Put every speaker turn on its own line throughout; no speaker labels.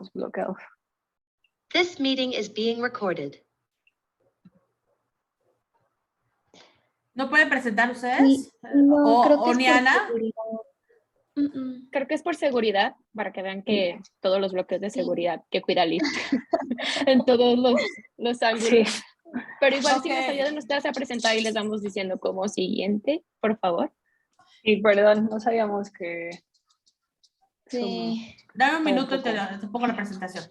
estamos bloqueados.
This meeting is being recorded.
¿No pueden presentar ustedes?
Sí, no, creo que
¿O
es
ni
por
Ana?
seguridad.
Creo que es por seguridad, para que vean que todos los bloqueos de
Sí.
seguridad que cuida Lyft en todos los ángulos.
Sí.
Pero igual si nos
Ok.
ayudan ustedes a presentar y les vamos diciendo como siguiente, por favor.
Y perdón, no sabíamos que...
Sí,
Dame un minuto y
poco.
te pongo la presentación.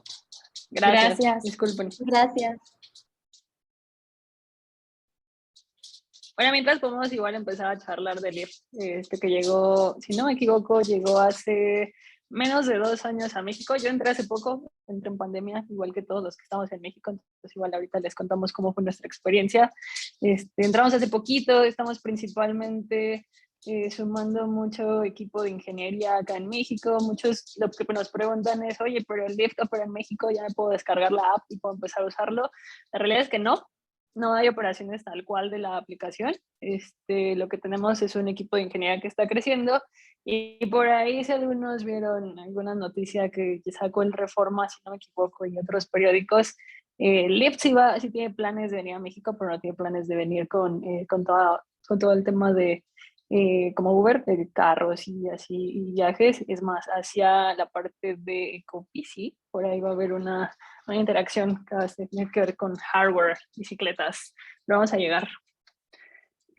Gracias.
Gracias.
Disculpen.
gracias.
Bueno, mientras podemos igual empezar a charlar de Lyft, que llegó, si no me equivoco, llegó hace menos de 2 años a México. Yo entré hace poco, entré en pandemia, igual que todos los que estamos en México, entonces igual ahorita les contamos cómo fue nuestra experiencia. Entramos hace poquito, estamos principalmente sumando mucho equipo de ingeniería acá en México. Muchos lo que nos preguntan es, oye, pero el Lyft opera en México, ¿ya me puedo descargar la app y puedo empezar a usarlo? La realidad es que no hay operaciones tal cual de la aplicación. Lo que tenemos es un equipo de ingeniería que está creciendo y por ahí si algunos vieron alguna noticia que sacó el Reforma, si no me equivoco, y otros periódicos, Lyft sí tiene planes de venir a México, pero no tiene planes de venir con todo el tema de como Uber, de carros y así y viajes. Es más, hacia la parte de EcoBici, por ahí va a haber una interacción que tiene que ver con hardware, bicicletas. Pero vamos a llegar.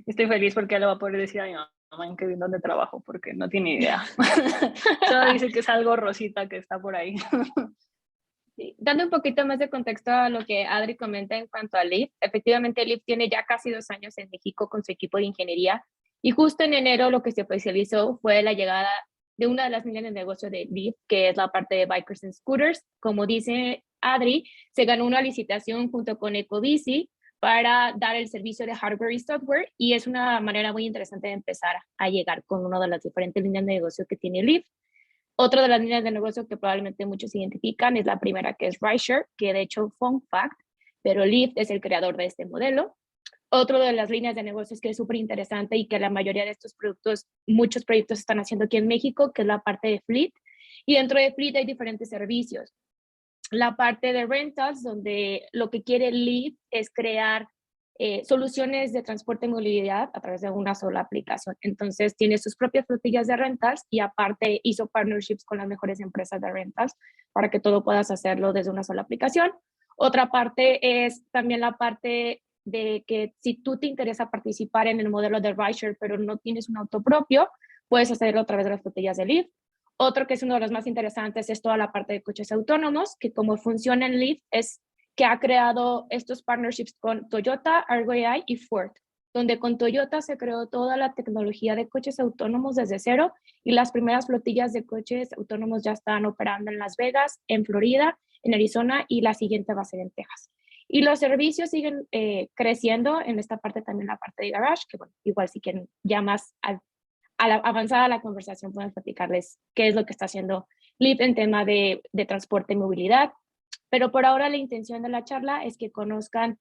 Estoy feliz porque ya le voy a poder decir a mi mamá en Kevin dónde trabajo, porque no tiene idea. Solo dice que es algo rosita que está por ahí.
Sí, dando un poquito más de contexto a lo que Adri comenta en cuanto a Lyft, efectivamente Lyft tiene ya casi 2 años en México con su equipo de ingeniería y justo en enero lo que se oficializó fue la llegada de una de las líneas de negocio de Lyft, que es la parte de Bikers and Scooters. Como dice Adri, se ganó una licitación junto con EcoBici para dar el servicio de hardware y software y es una manera muy interesante de empezar a llegar con una de las diferentes líneas de negocio que tiene Lyft. Otra de las líneas de negocio que probablemente muchos identifican es la primera, que es rideshare, que de hecho, fun fact, pero Lyft es el creador de este modelo. Otro de las líneas de negocios que es súper interesante y que la mayoría de estos productos, muchos proyectos están haciendo aquí en México, que es la parte de Fleet. Y dentro de Fleet hay diferentes servicios. La parte de rentals, donde lo que quiere Lyft es crear soluciones de transporte y movilidad a través de una sola aplicación. Entonces, tiene sus propias flotillas de rentals y aparte hizo partnerships con las mejores empresas de rentals para que todo puedas hacerlo desde una sola aplicación. Otra parte es también la parte de que si tú te interesa participar en el modelo de rideshare, pero no tienes un auto propio, puedes hacerlo a través de las flotillas de Lyft. Otro que es uno de los más interesantes es toda la parte de coches autónomos, que como funciona en Lyft es que ha creado estos partnerships con Toyota, Argo AI y Ford, donde con Toyota se creó toda la tecnología de coches autónomos desde cero y las primeras flotillas de coches autónomos ya están operando en Las Vegas, en Florida, en Arizona y la siguiente va a ser en Texas. Y los servicios siguen creciendo en esta parte también, la parte de garage, que bueno, igual si quieren ya más avanzada la conversación podemos platicarles qué es lo que está haciendo Lyft en tema de transporte y movilidad. Pero por ahora la intención de la charla es que conozcan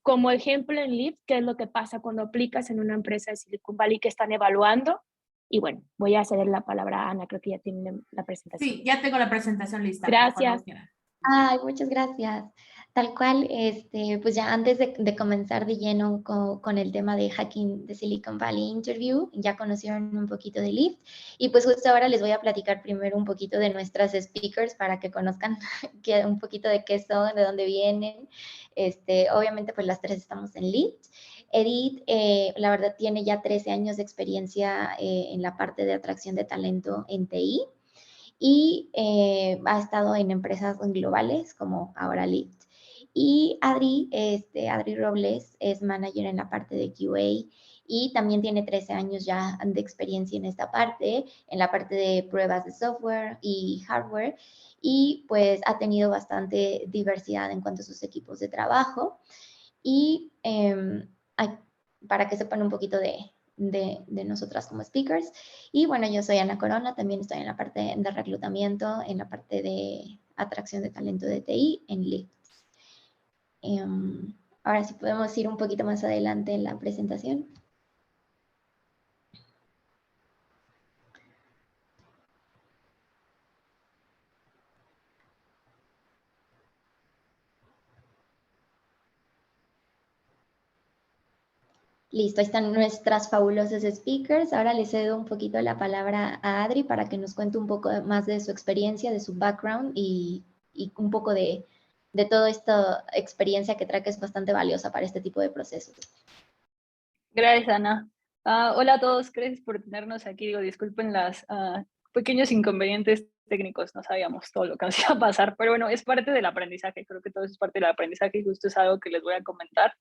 como ejemplo en Lyft qué es lo que pasa cuando aplicas en una empresa de Silicon Valley que están evaluando. Y bueno, voy a ceder la palabra a Ana, creo que ya tienen la presentación.
Sí, ya tengo la presentación lista.
Gracias.
Ay, muchas gracias. Tal cual, pues ya antes de comenzar de lleno con el tema de Hacking de Silicon Valley Interview, ya conocieron un poquito de Lyft y pues justo ahora les voy a platicar primero un poquito de nuestras speakers para que conozcan un poquito de qué son, de dónde vienen. Obviamente pues las tres estamos en Lyft. Edith, la verdad, tiene ya 13 años de experiencia en la parte de atracción de talento en TI. Y ha estado en empresas globales como ahora Lyft. Y Adri Robles es manager en la parte de QA y también tiene 13 años ya de experiencia en esta parte, en la parte de pruebas de software y hardware y pues ha tenido bastante diversidad en cuanto a sus equipos de trabajo. Y para que sepan un poquito de nosotras como speakers. Y bueno, yo soy Ana Corona, también estoy en la parte de reclutamiento, en la parte de atracción de talento de TI en Lyft. Ahora sí podemos ir un poquito más adelante en la presentación. Listo, ahí están nuestras fabulosas speakers. Ahora le cedo un poquito la palabra a Adri para que nos cuente un poco más de su experiencia, de su background y un poco de toda esta experiencia que trae, que es bastante valiosa para este tipo de procesos.
Gracias, Ana. Hola a todos, gracias por tenernos aquí. Digo, disculpen los pequeños inconvenientes técnicos, no sabíamos todo lo que nos iba a pasar, pero bueno, es parte del aprendizaje, creo que todo eso es parte del aprendizaje y justo es algo que les voy a comentar.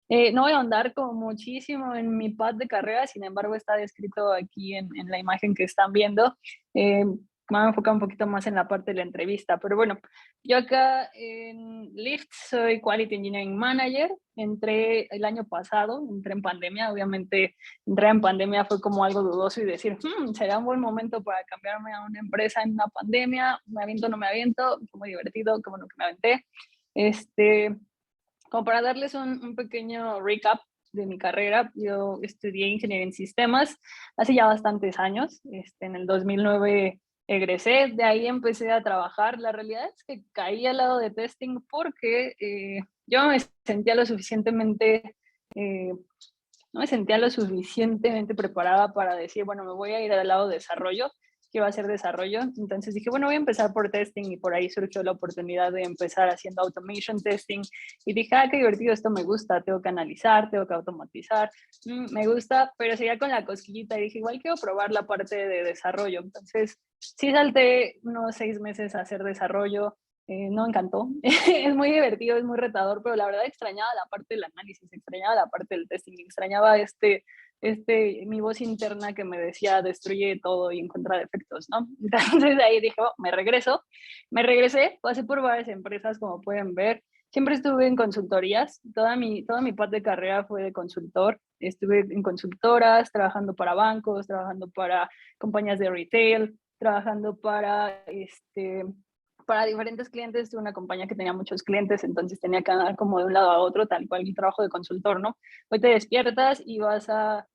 No voy a ahondar como muchísimo en mi path de carrera, sin embargo está descrito aquí en la imagen que están viendo. Me voy a enfocar un poquito más en la parte de la entrevista, pero bueno, yo acá en Lyft soy Quality Engineering Manager, entré el año pasado, entré en pandemia, obviamente entrar en pandemia fue como algo dudoso y decir, será un buen momento para cambiarme a una empresa en una pandemia, me aviento o no me aviento, fue muy divertido, qué bueno que me aventé. Como para darles un pequeño recap de mi carrera, yo estudié ingeniería en sistemas hace ya bastantes años. En el 2009 egresé, de ahí empecé a trabajar. La realidad es que caí al lado de testing porque yo no me sentía lo suficientemente preparada para decir, bueno, me voy a ir al lado de desarrollo, quiero hacer desarrollo. Entonces dije, bueno, voy a empezar por testing y por ahí surgió la oportunidad de empezar haciendo automation testing y dije, qué divertido, esto me gusta, tengo que analizar, tengo que automatizar, me gusta, pero seguía con la cosquillita y dije, igual quiero probar la parte de desarrollo. Entonces sí salté unos 6 meses a hacer desarrollo. No me encantó, es muy divertido, es muy retador, pero la verdad extrañaba la parte del análisis, extrañaba la parte del testing, extrañaba mi voz interna que me decía destruye todo y encuentra defectos, ¿no? Entonces de ahí dije, me regresé, pasé por varias empresas como pueden ver, siempre estuve en consultorías, toda mi parte de carrera fue de consultor, estuve en consultoras, trabajando para bancos, trabajando para compañías de retail, trabajando para diferentes clientes. Tuve una compañía que tenía muchos clientes, entonces tenía que andar como de un lado a otro, tal cual el trabajo de consultor, ¿no? Hoy te despiertas y vas a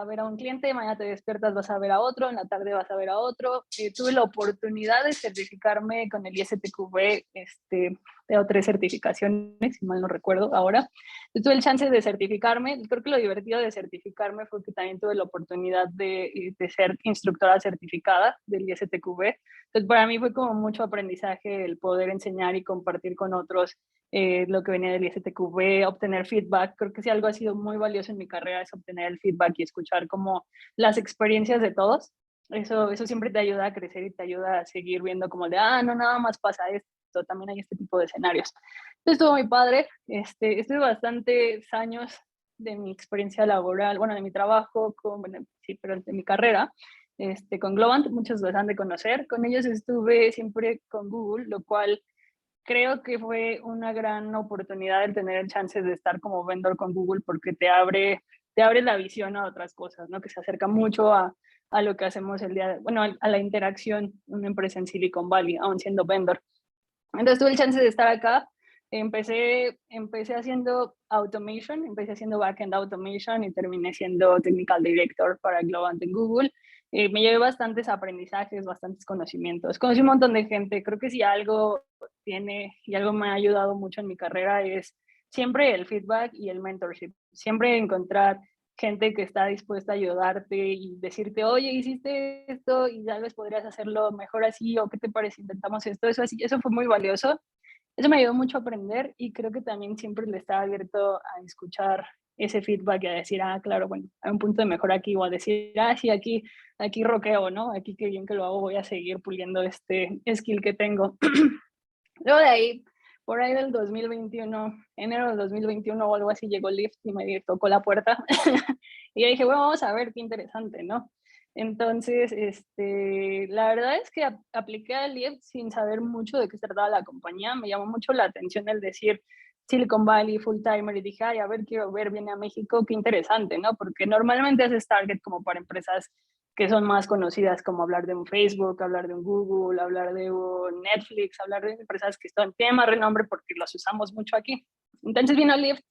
ver a un cliente, mañana te despiertas, vas a ver a otro, en la tarde vas a ver a otro. Tuve la oportunidad de certificarme con el ISTQB, tengo 3 certificaciones, si mal no recuerdo ahora. Tuve el chance de certificarme, creo que lo divertido de certificarme fue que también tuve la oportunidad de ser instructora certificada del ISTQB. Entonces, para mí fue como mucho aprendizaje el poder enseñar y compartir con otros lo que venía del ISTQB, obtener feedback. Creo que si algo ha sido muy valioso en mi carrera es obtener el feedback y escuchar como las experiencias de todos. Eso siempre te ayuda a crecer y te ayuda a seguir viendo como de, no nada más pasa esto, también hay este tipo de escenarios. Entonces, estuvo muy padre. Estuve bastantes años de mi experiencia laboral, bueno, de mi trabajo, pero de mi carrera, con Globant, muchos los han de conocer. Con ellos estuve siempre con Google, lo cual creo que fue una gran oportunidad el tener el chance de estar como vendor con Google porque te abre la visión a otras cosas, ¿no? Que se acerca mucho a lo que hacemos a la interacción una empresa en Silicon Valley, aún siendo vendor. Entonces tuve el chance de estar acá. Empecé haciendo automation, empecé haciendo backend automation y terminé siendo technical director para Globant en Google. Me llevé bastantes aprendizajes, bastantes conocimientos. Conocí un montón de gente. Creo que si algo tiene y algo me ha ayudado mucho en mi carrera es siempre el feedback y el mentorship. Siempre encontrar gente que está dispuesta a ayudarte y decirte, oye, hiciste esto y tal vez podrías hacerlo mejor así, o qué te parece, intentamos esto, eso así. Eso fue muy valioso. Eso me ayudó mucho a aprender y creo que también siempre le estaba abierto a escuchar ese feedback y a decir, claro, bueno, hay un punto de mejora aquí, o a decir, sí, aquí roqueo, ¿no? Aquí qué bien que lo hago, voy a seguir puliendo este skill que tengo. Luego de ahí, por ahí del 2021, enero del 2021 o algo así, llegó Lyft y me tocó la puerta. Y yo dije, bueno, vamos a ver qué interesante, ¿no? Entonces, la verdad es que apliqué a Lyft sin saber mucho de qué se trataba la compañía. Me llamó mucho la atención el decir Silicon Valley, full timer, y dije, a ver, quiero ver, viene a México, qué interesante, ¿no? Porque normalmente haces target como para empresas que son más conocidas, como hablar de un Facebook, hablar de un Google, hablar de un Netflix, hablar de empresas que tienen más renombre porque los usamos mucho aquí. Entonces vino Lyft,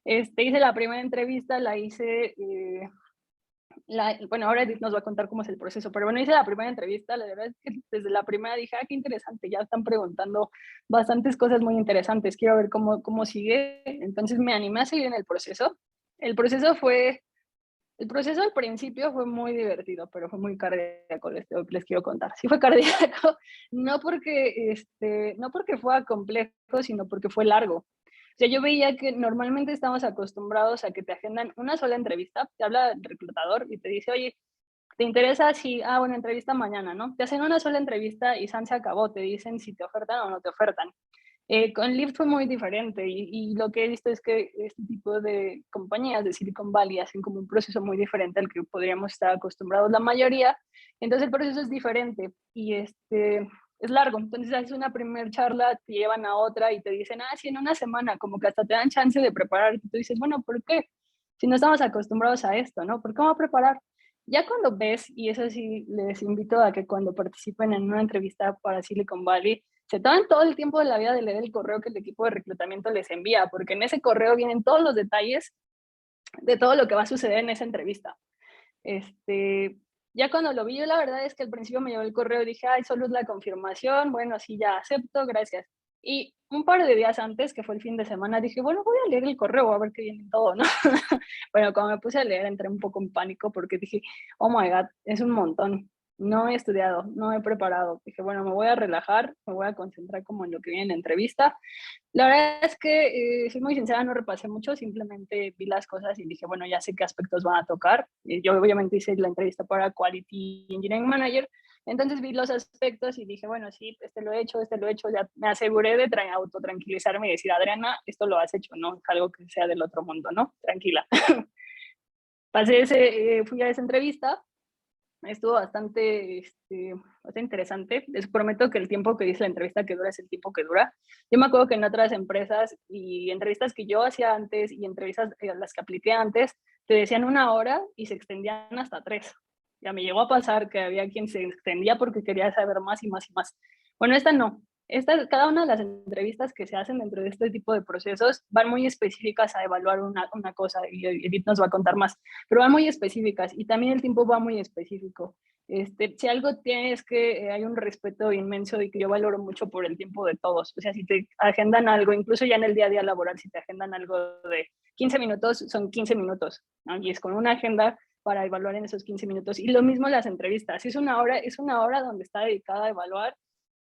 hice la primera entrevista, la hice, bueno, ahora Edith nos va a contar cómo es el proceso, pero bueno, hice la primera entrevista, la verdad es que desde la primera dije, qué interesante, ya están preguntando bastantes cosas muy interesantes, quiero ver cómo sigue. Entonces me animé a seguir en el proceso. El proceso al principio fue muy divertido, pero fue muy cardíaco, les quiero contar. Sí fue cardíaco, no porque fuera complejo, sino porque fue largo. O sea, yo veía que normalmente estamos acostumbrados a que te agendan una sola entrevista, te habla el reclutador y te dice, oye, ¿te interesa si, bueno, entrevista mañana, ¿no? Te hacen una sola entrevista y se acabó, te dicen si te ofertan o no te ofertan. Con Lyft fue muy diferente y lo que he visto es que este tipo de compañías de Silicon Valley hacen como un proceso muy diferente al que podríamos estar acostumbrados la mayoría, entonces el proceso es diferente y es largo, entonces haces una primera charla, te llevan a otra y te dicen, sí, en una semana, como que hasta te dan chance de preparar y tú dices, bueno, ¿por qué? Si no estamos acostumbrados a esto, ¿no? ¿Por qué vamos a preparar? Ya cuando ves, y eso sí les invito a que cuando participen en una entrevista para Silicon Valley, se toman todo el tiempo de la vida de leer el correo que el equipo de reclutamiento les envía, porque en ese correo vienen todos los detalles de todo lo que va a suceder en esa entrevista. Ya cuando lo vi, yo la verdad es que al principio me llegó el correo y dije, solo es la confirmación, bueno, sí, ya acepto, gracias. Y un par de días antes, que fue el fin de semana, dije, bueno, voy a leer el correo, a ver qué viene todo, ¿no? Bueno, cuando me puse a leer, entré un poco en pánico porque dije, oh my God, es un montón. No he estudiado, no he preparado. Dije, bueno, me voy a relajar, me voy a concentrar como en lo que viene en la entrevista. La verdad es que, soy muy sincera, no repasé mucho, simplemente vi las cosas y dije, bueno, ya sé qué aspectos van a tocar. Yo obviamente hice la entrevista para Quality Engineering Manager, entonces vi los aspectos y dije, bueno, sí, este lo he hecho, ya me aseguré de autotranquilizarme y decir, Adriana, esto lo has hecho, no es algo que sea del otro mundo, ¿no? Tranquila. Fui a esa entrevista, estuvo bastante interesante. Les prometo que el tiempo que dice la entrevista que dura es el tiempo que dura. Yo me acuerdo que en otras empresas y entrevistas que yo hacía antes y entrevistas a las que apliqué antes, te decían 1 hora y se extendían hasta 3. Ya me llegó a pasar que había quien se extendía porque quería saber más y más y más. Bueno, esta no. Cada una de las entrevistas que se hacen dentro de este tipo de procesos van muy específicas a evaluar una cosa, y Edith nos va a contar más, pero van muy específicas y también el tiempo va muy específico. Si algo tiene es que hay un respeto inmenso y que yo valoro mucho por el tiempo de todos. O sea, si te agendan algo, incluso ya en el día a día laboral, si te agendan algo de 15 minutos, son 15 minutos, ¿no? Y es con una agenda para evaluar en esos 15 minutos. Y lo mismo las entrevistas. Si es 1 hora donde está dedicada a evaluar.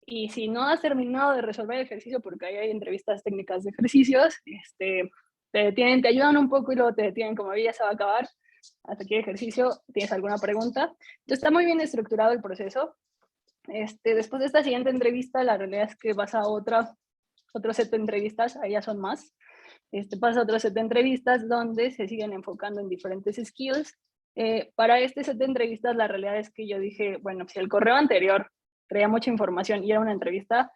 Y si no has terminado de resolver el ejercicio, porque ahí hay entrevistas técnicas de ejercicios, te ayudan un poco y luego te detienen como ya se va a acabar, hasta aquí el ejercicio, ¿tienes alguna pregunta? Entonces está muy bien estructurado el proceso. Después de esta siguiente entrevista, la realidad es que vas a otro set de entrevistas, ahí ya son más. Pasa a otro set de entrevistas donde se siguen enfocando en diferentes skills. Para este set de entrevistas, la realidad es que yo dije, bueno, si el correo anterior traía mucha información y era una entrevista,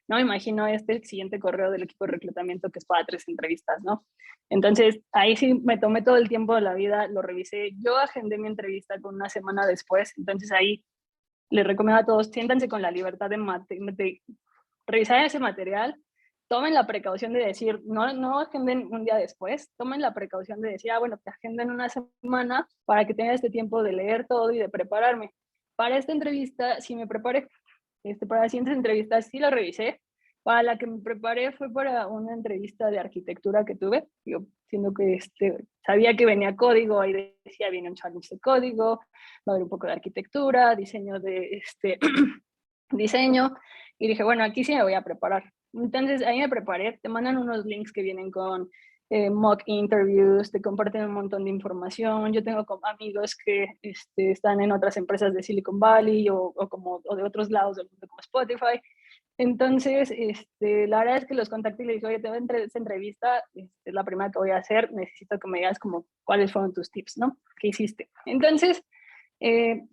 no me imagino este siguiente correo del equipo de reclutamiento que es para 3 entrevistas, ¿no? Entonces, ahí sí me tomé todo el tiempo de la vida, lo revisé. Yo agendé mi entrevista con una semana después, entonces ahí les recomiendo a todos, siéntanse con la libertad de revisar ese material, tomen la precaución de decir, no agenden un día después, tomen la precaución de decir, bueno, te agenden una semana para que tenga este tiempo de leer todo y de prepararme. Para esta entrevista, sí me preparé. Para las siguientes entrevistas sí la revisé. Para la que me preparé fue para una entrevista de arquitectura que tuve. Yo, siendo que sabía que venía código, ahí decía, viene un challenge de código, va a haber un poco de arquitectura, diseño diseño, y dije, bueno, aquí sí me voy a preparar. Entonces ahí me preparé, te mandan unos links que vienen con mock interviews, te comparten un montón de información. Yo tengo amigos que están en otras empresas de Silicon Valley o de otros lados del mundo como Spotify. Entonces, la verdad es que los contacté y les dije, oye, te voy a entrar a esta entrevista, es la primera que voy a hacer, necesito que me digas como cuáles fueron tus tips, ¿no? ¿Qué hiciste? Entonces,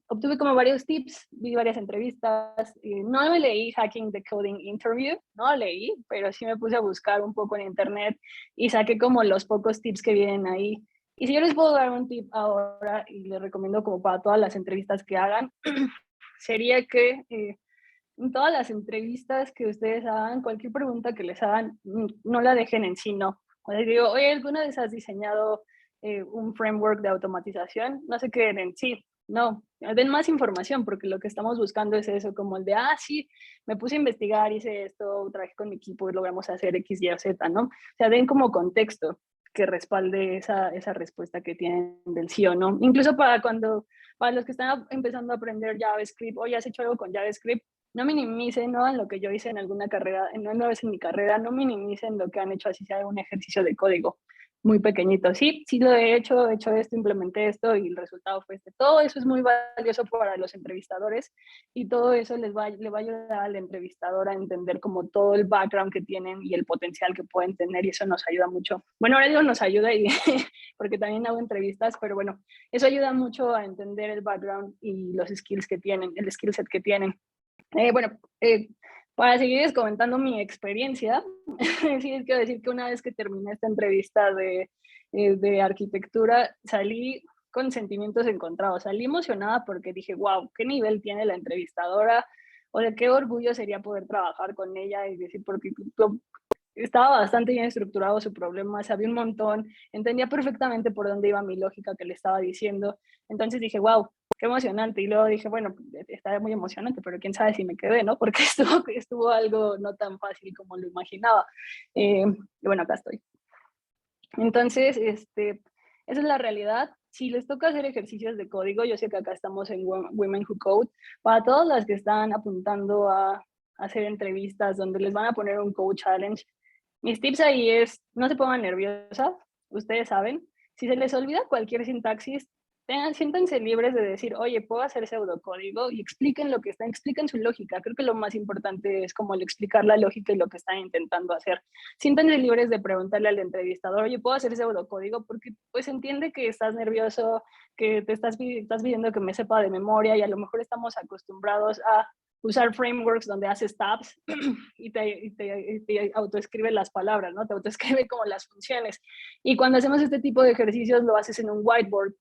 obtuve como varios tips, vi varias entrevistas, no me leí Hacking the Coding Interview, no leí, pero sí me puse a buscar un poco en internet y saqué como los pocos tips que vienen ahí. Y si yo les puedo dar un tip ahora y les recomiendo como para todas las entrevistas que hagan, sería que en todas las entrevistas que ustedes hagan, cualquier pregunta que les hagan, no la dejen en sí, no. O sea, digo, oye, ¿alguna vez has diseñado un framework de automatización? No se queden en sí. No, den más información, porque lo que estamos buscando es eso, como el de, sí, me puse a investigar, hice esto, trabajé con mi equipo y logramos hacer X, Y o Z, ¿no? O sea, den como contexto. que respalde esa respuesta que tienen del sí o no. Incluso para los que están empezando a aprender JavaScript o ya has hecho algo con JavaScript, no minimicen, ¿no?, en lo que yo hice en alguna carrera, en una vez en mi carrera, no minimicen lo que han hecho, así sea un ejercicio de código muy pequeñito. Sí, sí lo he hecho esto, implementé esto y el resultado fue este. Todo eso es muy valioso para los entrevistadores y todo eso le va a ayudar al entrevistador a entender como todo el background que tienen y el potencial que pueden tener, y eso nos ayuda mucho. Bueno, ahora digo nos ayuda porque también hago entrevistas, pero bueno, eso ayuda mucho a entender el background y los skills que tienen, el skill set que tienen. Para seguir comentando mi experiencia, sí, quiero decir que una vez que terminé esta entrevista de arquitectura, salí con sentimientos encontrados. Salí emocionada porque dije, wow, qué nivel tiene la entrevistadora, o de qué orgullo sería poder trabajar con ella, y decir, porque estaba bastante bien estructurado su problema, sabía un montón, entendía perfectamente por dónde iba mi lógica que le estaba diciendo. Entonces dije, wow, qué emocionante. Y luego dije, bueno, está muy emocionante, pero quién sabe si me quedé, ¿no? Porque estuvo algo no tan fácil como lo imaginaba. Y bueno, acá estoy. Entonces, esa es la realidad. Si les toca hacer ejercicios de código, yo sé que acá estamos en Women Who Code, para todas las que están apuntando a hacer entrevistas donde les van a poner un code challenge, mis tips ahí es, no se pongan nerviosas, ustedes saben, si se les olvida cualquier sintaxis, siéntanse libres de decir, oye, puedo hacer pseudocódigo, y expliquen lo que están, expliquen su lógica. Creo que lo más importante es como el explicar la lógica y lo que están intentando hacer. Siéntanse libres de preguntarle al entrevistador, oye, ¿puedo hacer pseudocódigo? Porque pues entiende que estás nervioso, que estás pidiendo que me sepa de memoria, y a lo mejor estamos acostumbrados a usar frameworks donde haces tabs y te autoescribe las palabras, ¿no? Te autoescribe como las funciones. Y cuando hacemos este tipo de ejercicios lo haces en un whiteboard,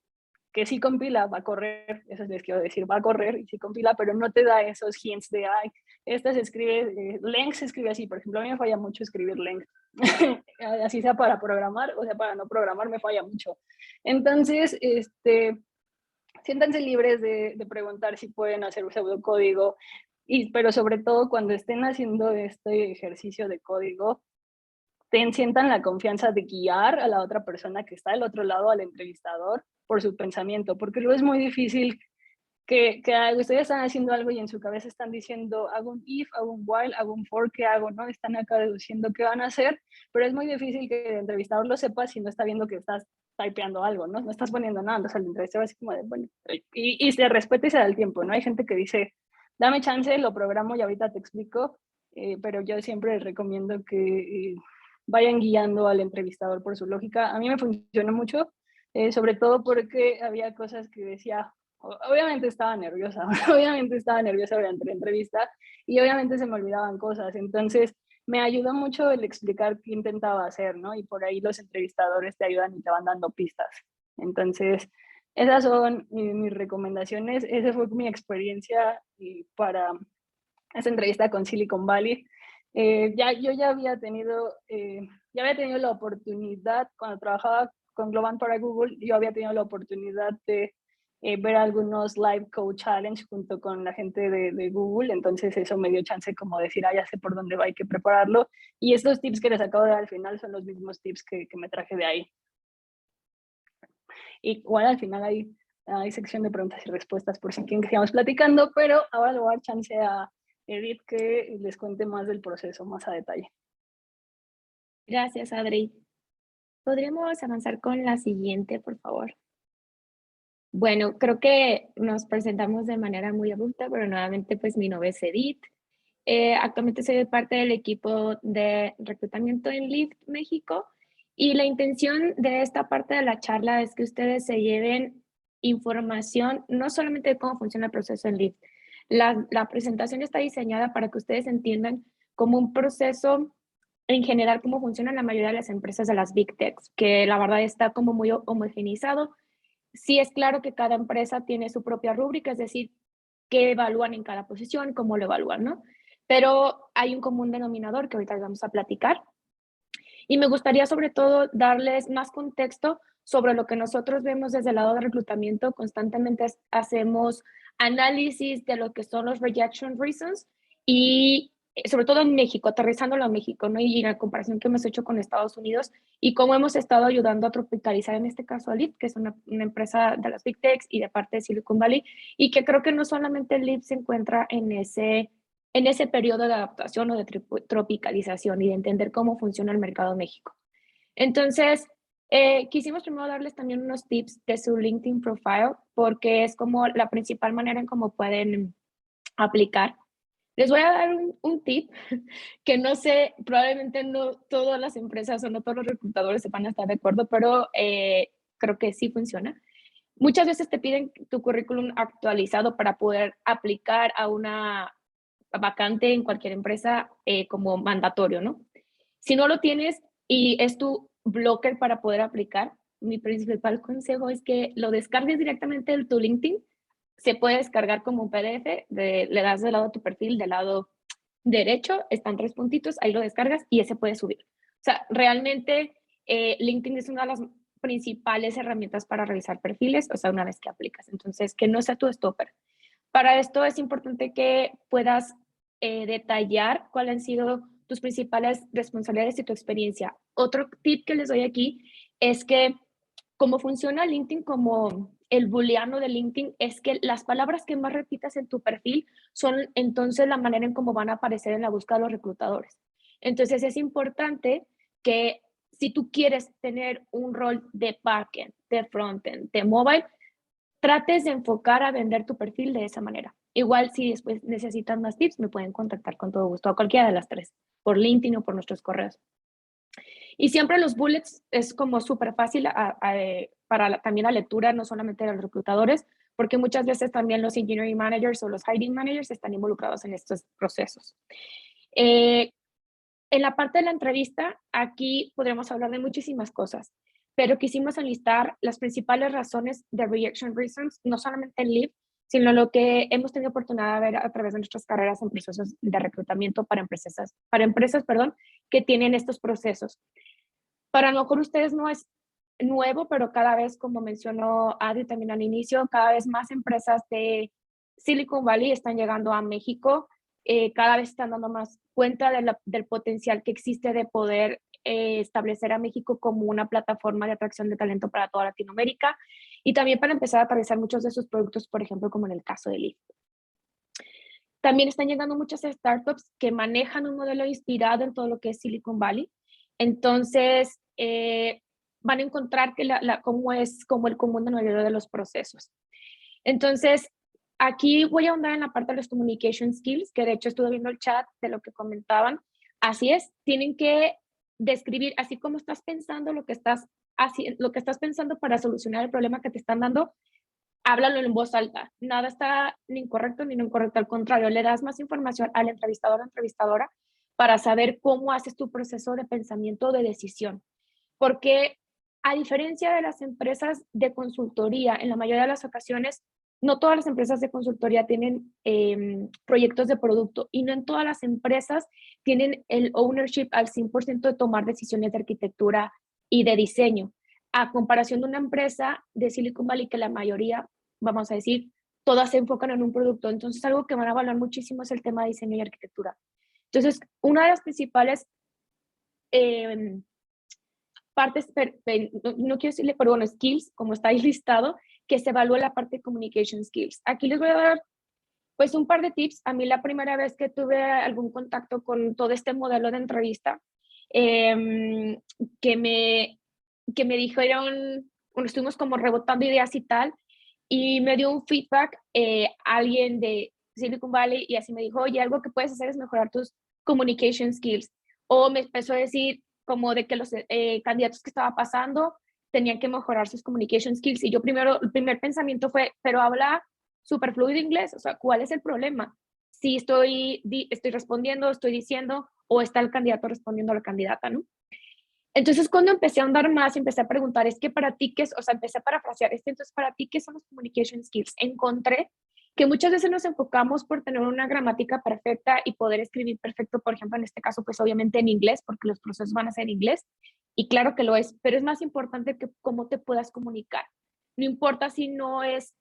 que sí compila, va a correr, eso les quiero decir, va a correr y sí compila, pero no te da esos hints de, ay, esta se escribe, length se escribe así. Por ejemplo, a mí me falla mucho escribir length, así sea para programar, o sea, para no programar me falla mucho. Entonces, siéntanse libres de preguntar si pueden hacer un pseudocódigo, pero sobre todo cuando estén haciendo este ejercicio de código, sientan la confianza de guiar a la otra persona que está del otro lado, al entrevistador, por su pensamiento, porque luego es muy difícil que ustedes están haciendo algo y en su cabeza están diciendo, hago un if, hago un while, hago un for, ¿qué hago? ¿No? Están acá deduciendo qué van a hacer, pero es muy difícil que el entrevistador lo sepa si no está viendo que estás typeando algo, ¿no? No estás poniendo nada. Entonces el entrevistador así como de, bueno, y se respeta y se da el tiempo, ¿no? Hay gente que dice, dame chance, lo programo y ahorita te explico, pero yo siempre recomiendo que vayan guiando al entrevistador por su lógica. A mí me funcionó mucho, sobre todo porque había cosas que decía, obviamente estaba nerviosa durante la entrevista y obviamente se me olvidaban cosas. Entonces me ayudó mucho el explicar qué intentaba hacer, ¿no? Y por ahí los entrevistadores te ayudan y te van dando pistas. Entonces, esas son mis recomendaciones. Esa fue mi experiencia para esta entrevista con Silicon Valley. Yo ya había tenido la oportunidad, cuando trabajaba con Globant para Google, yo había tenido la oportunidad de ver algunos live code challenge junto con la gente de Google. Entonces eso me dio chance como decir, ya sé por dónde va, hay que prepararlo. Y estos tips que les acabo de dar al final son los mismos tips que me traje de ahí. Y bueno, al final hay sección de preguntas y respuestas por si quieren que sigamos platicando, pero ahora le voy a dar chance a Edith que les cuente más del proceso, más a detalle.
Gracias, Adri. ¿Podríamos avanzar con la siguiente, por favor? Bueno, creo que nos presentamos de manera muy abrupta, pero nuevamente pues mi nombre es Edith. Actualmente soy parte del equipo de reclutamiento en Lyft México, y la intención de esta parte de la charla es que ustedes se lleven información no solamente de cómo funciona el proceso en Lyft. La presentación está diseñada para que ustedes entiendan como un proceso en general cómo funciona la mayoría de las empresas de las Big Techs, que la verdad está como muy homogenizado. Sí es claro que cada empresa tiene su propia rúbrica, es decir, qué evalúan en cada posición, cómo lo evalúan, ¿no? Pero hay un común denominador que ahorita les vamos a platicar. Y me gustaría sobre todo darles más contexto sobre lo que nosotros vemos desde el lado de reclutamiento. Constantemente hacemos análisis de lo que son los rejection reasons, y sobre todo en México, aterrizándolo a México, ¿no? Y en la comparación que hemos hecho con Estados Unidos y cómo hemos estado ayudando a tropicalizar en este caso a Lyft, que es una empresa de las Big Techs y de parte de Silicon Valley, y que creo que no solamente Lyft se encuentra en ese periodo de adaptación o de tropicalización y de entender cómo funciona el mercado en México. Entonces, quisimos primero darles también unos tips de su LinkedIn profile, porque es como la principal manera en cómo pueden aplicar. Les voy a dar un tip que no sé, probablemente no todas las empresas o no todos los reclutadores se van a estar de acuerdo, pero creo que sí funciona. Muchas veces te piden tu currículum actualizado para poder aplicar a una vacante en cualquier empresa como mandatorio, ¿no? Si no lo tienes y es tu blocker para poder aplicar, mi principal consejo es que lo descargues directamente de tu LinkedIn. Se puede descargar como un PDF, le das del lado de tu perfil, del lado derecho, están 3 puntitos, ahí lo descargas y ese puede subir. O sea, realmente LinkedIn es una de las principales herramientas para revisar perfiles, o sea, una vez que aplicas. Entonces, que no sea tu stopper. Para esto es importante que puedas detallar cuáles han sido tus principales responsabilidades y tu experiencia. Otro tip que les doy aquí es que cómo funciona LinkedIn como el booleano de LinkedIn es que las palabras que más repitas en tu perfil son entonces la manera en cómo van a aparecer en la búsqueda de los reclutadores. Entonces es importante que si tú quieres tener un rol de backend, de frontend, de mobile, trates de enfocar a vender tu perfil de esa manera. Igual si después necesitan más tips, me pueden contactar con todo gusto a cualquiera de las 3, por LinkedIn o por nuestros correos. Y siempre los bullets es como súper fácil para también la lectura, no solamente de los reclutadores, porque muchas veces también los engineering managers o los hiring managers están involucrados en estos procesos. En la parte de la entrevista, aquí podremos hablar de muchísimas cosas, pero quisimos enlistar las principales razones de rejection reasons, no solamente en Lyft, sino lo que hemos tenido oportunidad de ver a través de nuestras carreras en procesos de reclutamiento para empresas, que tienen estos procesos. Para lo mejor ustedes no es nuevo, pero cada vez, como mencionó Adi también al inicio, cada vez más empresas de Silicon Valley están llegando a México, cada vez están dando más cuenta del potencial que existe de poder establecer a México como una plataforma de atracción de talento para toda Latinoamérica y también para empezar a aterrizar muchos de sus productos, por ejemplo, como en el caso de Lyft. También están llegando muchas startups que manejan un modelo inspirado en todo lo que es Silicon Valley. Entonces, van a encontrar que cómo es como el común denominador de los procesos. Entonces, aquí voy a ahondar en la parte de los communication skills, que de hecho estuve viendo el chat de lo que comentaban. Así es, tienen que describir, así como estás pensando lo que estás pensando para solucionar el problema que te están dando, háblalo en voz alta. Nada está ni incorrecto ni no incorrecto, al contrario, le das más información al entrevistador o entrevistadora para saber cómo haces tu proceso de pensamiento o de decisión. Porque a diferencia de las empresas de consultoría, en la mayoría de las ocasiones, no todas las empresas de consultoría tienen proyectos de producto y no en todas las empresas tienen el ownership al 100% de tomar decisiones de arquitectura y de diseño. A comparación de una empresa de Silicon Valley que la mayoría, vamos a decir, todas se enfocan en un producto. Entonces, algo que van a valorar muchísimo es el tema de diseño y arquitectura. Entonces, una de las principales partes, no quiero decirle, pero bueno, skills, como está ahí listado, que se evalúa la parte de communication skills. Aquí les voy a dar pues un par de tips. A mí la primera vez que tuve algún contacto con todo este modelo de entrevista, que me dijeron, bueno, estuvimos como rebotando ideas y tal, y me dio un feedback alguien de Silicon Valley y así me dijo, oye, algo que puedes hacer es mejorar tus communication skills. O me empezó a decir como de que los candidatos que estaba pasando tenían que mejorar sus communication skills. Y yo el primer pensamiento fue, pero habla súper fluido inglés, o sea, ¿cuál es el problema? Si estoy respondiendo, estoy diciendo, o está el candidato respondiendo a la candidata, ¿no? Entonces, cuando empecé a andar más, empecé a preguntar, es que para ti, empecé a parafrasear, entonces, para ti, ¿qué son los communication skills? Encontré que muchas veces nos enfocamos por tener una gramática perfecta y poder escribir perfecto, por ejemplo, en este caso, pues obviamente en inglés, porque los procesos van a ser en inglés, y claro que lo es, pero es más importante que cómo te puedas comunicar. No importa si no es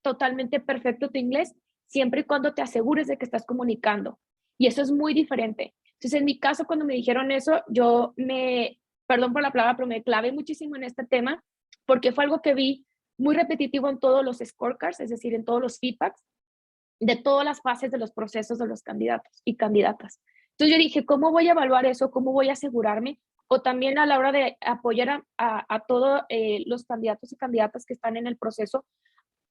totalmente perfecto tu inglés, siempre y cuando te asegures de que estás comunicando. Y eso es muy diferente. Entonces, en mi caso, cuando me dijeron eso, yo perdón por la palabra, pero me clavé muchísimo en este tema porque fue algo que vi muy repetitivo en todos los scorecards, es decir, en todos los feedbacks de todas las fases de los procesos de los candidatos y candidatas. Entonces yo dije, ¿cómo voy a evaluar eso? ¿Cómo voy a asegurarme? O también a la hora de apoyar a todos los candidatos y candidatas que están en el proceso,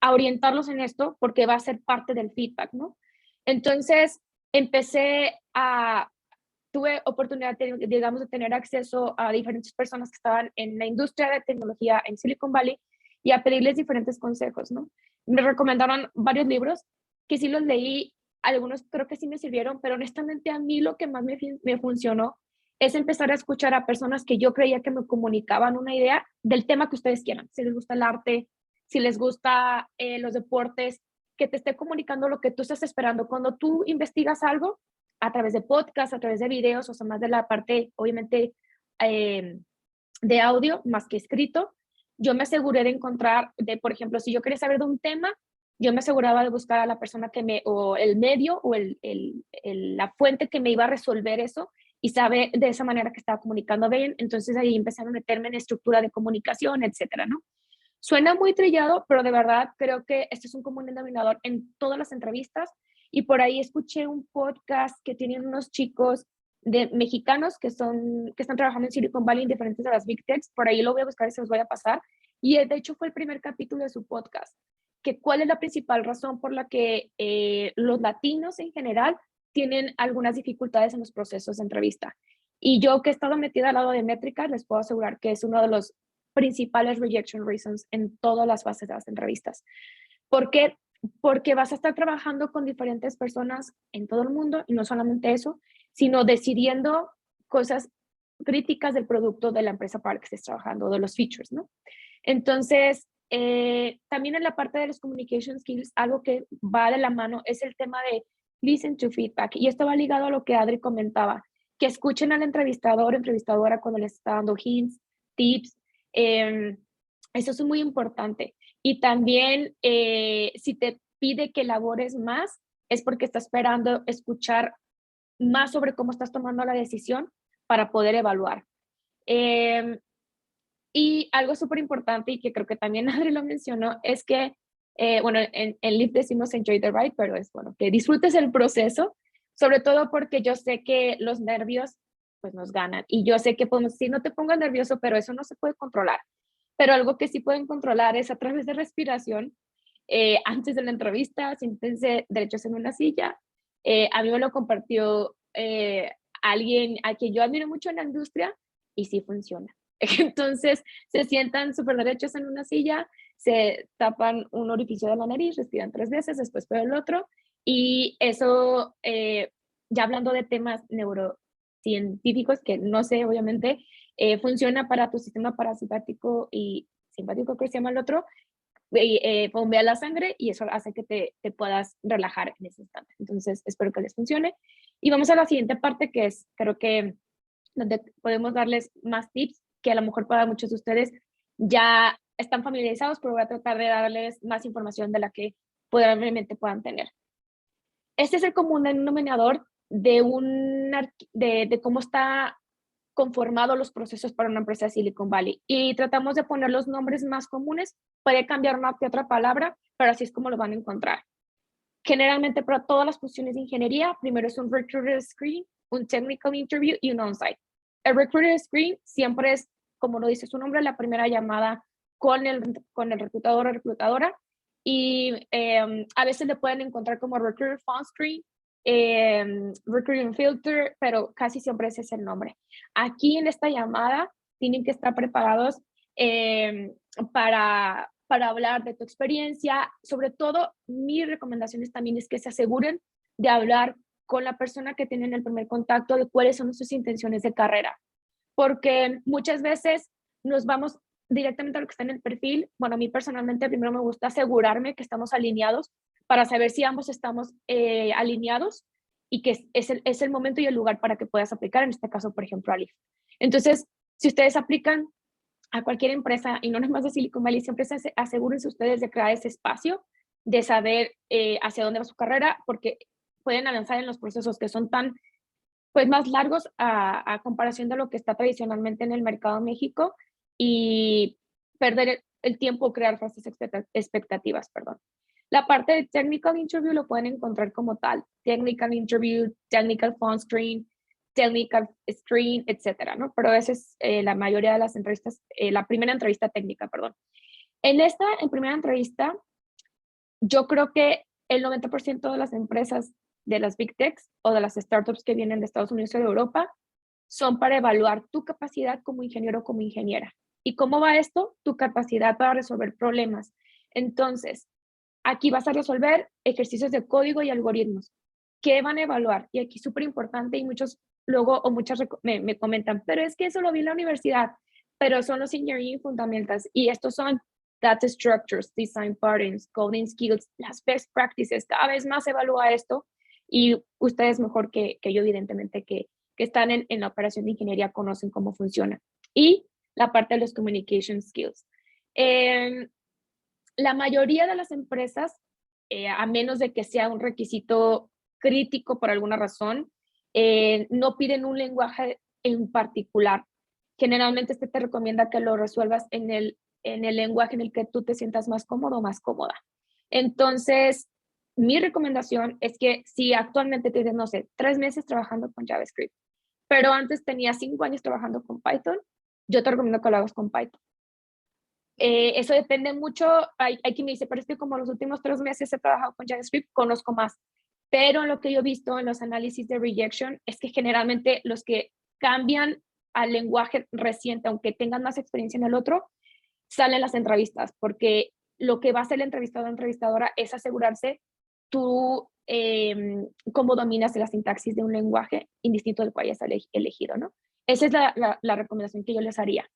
a orientarlos en esto, porque va a ser parte del feedback, ¿no? Entonces tuve oportunidad, digamos, de tener acceso a diferentes personas que estaban en la industria de tecnología en Silicon Valley y a pedirles diferentes consejos, ¿no? Me recomendaron varios libros que sí los leí, algunos creo que sí me sirvieron, pero honestamente a mí lo que más me funcionó es empezar a escuchar a personas que yo creía que me comunicaban una idea del tema que ustedes quieran. Si les gusta el arte, si les gusta los deportes, que te esté comunicando lo que tú estás esperando. Cuando tú investigas algo a través de podcasts, a través de videos, o sea, más de la parte, obviamente, de audio, más que escrito, yo me aseguré de encontrar, por ejemplo, si yo quería saber de un tema, yo me aseguraba de buscar a la persona o el medio o la fuente que me iba a resolver eso y saber de esa manera que estaba comunicando bien. Entonces ahí empezaron a meterme en estructura de comunicación, etcétera, ¿no? Suena muy trillado, pero de verdad creo que este es un común denominador en todas las entrevistas. Y por ahí escuché un podcast que tienen unos chicos mexicanos que están trabajando en Silicon Valley en diferentes de las Big Techs. Por ahí lo voy a buscar y se los voy a pasar. Y de hecho fue el primer capítulo de su podcast, que cuál es la principal razón por la que los latinos en general tienen algunas dificultades en los procesos de entrevista. Y yo que he estado metida al lado de métricas, les puedo asegurar que es uno de los principales rejection reasons en todas las fases de las entrevistas. ¿Por qué? Porque vas a estar trabajando con diferentes personas en todo el mundo, y no solamente eso, sino decidiendo cosas críticas del producto de la empresa para la que estés trabajando, de los features, ¿no? Entonces, también en la parte de los communication skills, algo que va de la mano es el tema de listen to feedback. Y esto va ligado a lo que Adri comentaba, que escuchen al entrevistador, entrevistadora cuando les está dando hints, tips. Eso es muy importante. Y también si te pide que elabores más, es porque está esperando escuchar más sobre cómo estás tomando la decisión para poder evaluar. Y algo súper importante y que creo que también Adri lo mencionó es que, bueno, en Leap decimos enjoy the ride, pero es bueno, que disfrutes el proceso, sobre todo porque yo sé que los nervios pues nos ganan y yo sé que podemos decir no te pongas nervioso, pero eso no se puede controlar. Pero algo que sí pueden controlar es a través de respiración. Antes de la entrevista, siéntense derechos en una silla. A mí me lo compartió alguien a quien yo admiro mucho en la industria y sí funciona. Entonces se sientan súper derechos en una silla, se tapan un orificio de la nariz, respiran 3 veces, después por el otro. Y eso, ya hablando de temas neurocientíficos, que no sé, obviamente, funciona para tu sistema parasimpático y simpático, que se llama el otro, bombea la sangre y eso hace que te puedas relajar en ese instante. Entonces, espero que les funcione. Y vamos a la siguiente parte, que es, creo que, donde podemos darles más tips, que a lo mejor para muchos de ustedes ya están familiarizados, pero voy a tratar de darles más información de la que probablemente puedan tener. Este es el común denominador de cómo está conformado los procesos para una empresa de Silicon Valley. Y tratamos de poner los nombres más comunes. Puede cambiar una que otra palabra, pero así es como lo van a encontrar. Generalmente para todas las posiciones de ingeniería, primero es un recruiter screen, un technical interview y un on-site. El recruiter screen siempre es, como lo dice su nombre, la primera llamada con el reclutador o reclutadora. Y a veces le pueden encontrar como recruiter phone screen, recruiting filter, pero casi siempre ese es el nombre. Aquí en esta llamada tienen que estar preparados para hablar de tu experiencia. Sobre todo, mis recomendaciones también es que se aseguren de hablar con la persona que tienen el primer contacto de cuáles son sus intenciones de carrera, porque muchas veces nos vamos directamente a lo que está en el perfil. Bueno, a mí personalmente primero me gusta asegurarme que estamos alineados para saber si ambos estamos alineados y que es el momento y el lugar para que puedas aplicar, en este caso, por ejemplo, a Lyft. Entonces, si ustedes aplican a cualquier empresa, y no nada más de Silicon Valley, siempre asegúrense ustedes de crear ese espacio, de saber hacia dónde va su carrera, porque pueden avanzar en los procesos que son tan, pues, más largos a comparación de lo que está tradicionalmente en el mercado de México y perder el tiempo, crear falsas expectativas, perdón. La parte de technical interview lo pueden encontrar como tal, technical interview, technical phone screen, technical screen, etcétera, ¿no? Pero esa es la mayoría de las entrevistas, la primera entrevista técnica, perdón. En primera entrevista, yo creo que el 90% de las empresas de las Big Techs o de las startups que vienen de Estados Unidos o de Europa son para evaluar tu capacidad como ingeniero o como ingeniera. ¿Y cómo va esto? Tu capacidad para resolver problemas. Entonces, aquí vas a resolver ejercicios de código y algoritmos. ¿Qué van a evaluar? Y aquí súper importante y muchos luego o muchas me comentan, pero es que eso lo vi en la universidad, pero son los engineering fundamentals y estos son data structures, design patterns, coding skills, las best practices. Cada vez más se evalúa esto y ustedes mejor que yo evidentemente que están en la operación de ingeniería conocen cómo funciona. Y la parte de los communication skills. La mayoría de las empresas, a menos de que sea un requisito crítico por alguna razón, no piden un lenguaje en particular. Generalmente te recomienda que lo resuelvas en el lenguaje en el que tú te sientas más cómodo o más cómoda. Entonces, mi recomendación es que si actualmente tienes, no sé, 3 meses trabajando con JavaScript, pero antes tenía 5 años trabajando con Python, yo te recomiendo que lo hagas con Python. Eso depende mucho, hay quien me dice, pero es que como los últimos 3 meses he trabajado con JavaScript, conozco más. Pero lo que yo he visto en los análisis de rejection es que generalmente los que cambian al lenguaje reciente, aunque tengan más experiencia en el otro, salen las entrevistas, porque lo que va a hacer el entrevistador o entrevistadora es asegurarse tú cómo dominas la sintaxis de un lenguaje indistinto del cual hayas elegido, ¿no? Esa es la recomendación que yo les haría.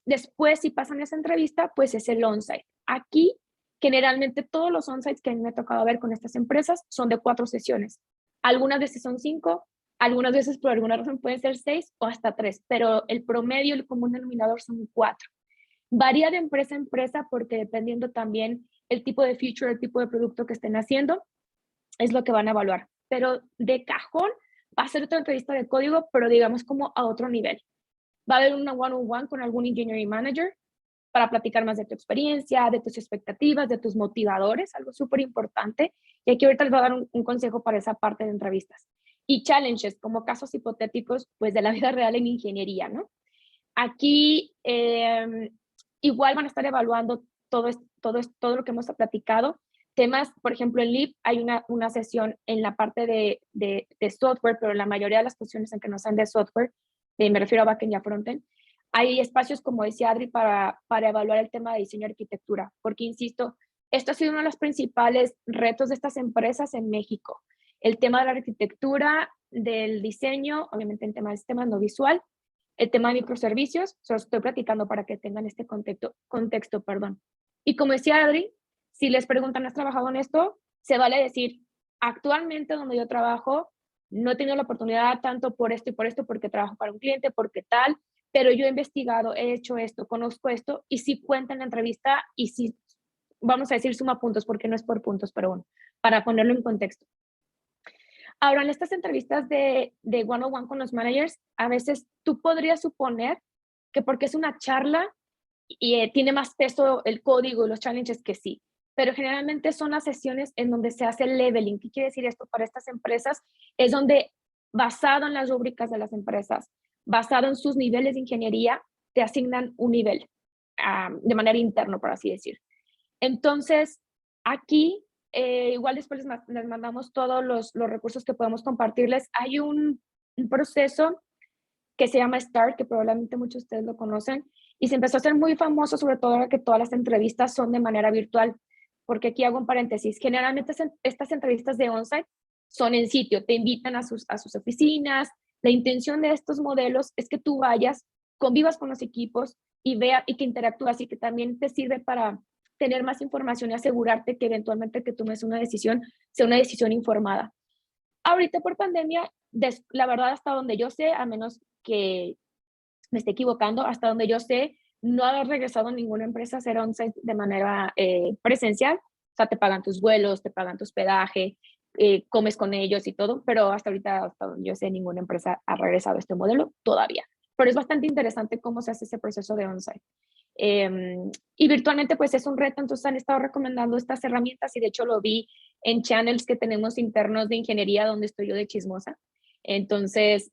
Después, si pasan esa entrevista, pues es el on-site. Aquí, generalmente todos los on-sites que a mí me ha tocado ver con estas empresas son de 4 sesiones. Algunas veces son 5, algunas veces por alguna razón pueden ser 6 o hasta 3, pero el promedio, el común denominador son 4. Varía de empresa a empresa porque dependiendo también el tipo de feature, el tipo de producto que estén haciendo, es lo que van a evaluar. Pero de cajón va a ser otra entrevista de código, pero digamos como a otro nivel. Va a haber una one-on-one con algún engineering manager para platicar más de tu experiencia, de tus expectativas, de tus motivadores, algo súper importante. Y aquí ahorita les voy a dar un consejo para esa parte de entrevistas. Y challenges, como casos hipotéticos, pues de la vida real en ingeniería, ¿no? Aquí igual van a estar evaluando todo lo que hemos platicado. Temas, por ejemplo, en Leap hay una sesión en la parte de software, pero la mayoría de las posiciones en que no sean de software, me refiero a backend y a frontend, hay espacios, como decía Adri, para evaluar el tema de diseño y arquitectura, porque, insisto, esto ha sido uno de los principales retos de estas empresas en México. El tema de la arquitectura, del diseño, obviamente el tema del sistema no visual, el tema de microservicios, se los estoy platicando para que tengan este contexto, perdón. Y como decía Adri, si les preguntan, ¿has trabajado en esto? Se vale decir, actualmente donde yo trabajo, no he tenido la oportunidad tanto por esto y por esto, porque trabajo para un cliente, porque tal, pero yo he investigado, he hecho esto, conozco esto, y sí cuenta en la entrevista, y sí, vamos a decir, suma puntos, porque no es por puntos, pero bueno, para ponerlo en contexto. Ahora, en estas entrevistas de one-on-one con los managers, a veces tú podrías suponer que porque es una charla y tiene más peso el código y los challenges que sí, pero generalmente son las sesiones en donde se hace el leveling. ¿Qué quiere decir esto para estas empresas? Es donde, basado en las rúbricas de las empresas, basado en sus niveles de ingeniería, te asignan un nivel de manera interna, por así decir. Entonces, aquí, igual después les mandamos todos los recursos que podemos compartirles. Hay un proceso que se llama STAR, que probablemente muchos de ustedes lo conocen, y se empezó a hacer muy famoso, sobre todo ahora que todas las entrevistas son de manera virtual, porque aquí hago un paréntesis. Generalmente estas entrevistas de on-site son en sitio, te invitan a sus oficinas. La intención de estos modelos es que tú vayas, convivas con los equipos y que interactúas, y que también te sirve para tener más información y asegurarte que eventualmente que tomes una decisión sea una decisión informada. Ahorita por pandemia, la verdad, hasta donde yo sé, a menos que me esté equivocando, hasta donde yo sé, no ha regresado ninguna empresa a hacer on-site de manera presencial. O sea, te pagan tus vuelos, te pagan tu hospedaje, comes con ellos y todo, pero hasta ahorita, hasta donde yo sé, ninguna empresa ha regresado a este modelo todavía. Pero es bastante interesante cómo se hace ese proceso de on-site. Y virtualmente pues es un reto, entonces han estado recomendando estas herramientas y de hecho lo vi en channels que tenemos internos de ingeniería donde estoy yo de chismosa. Entonces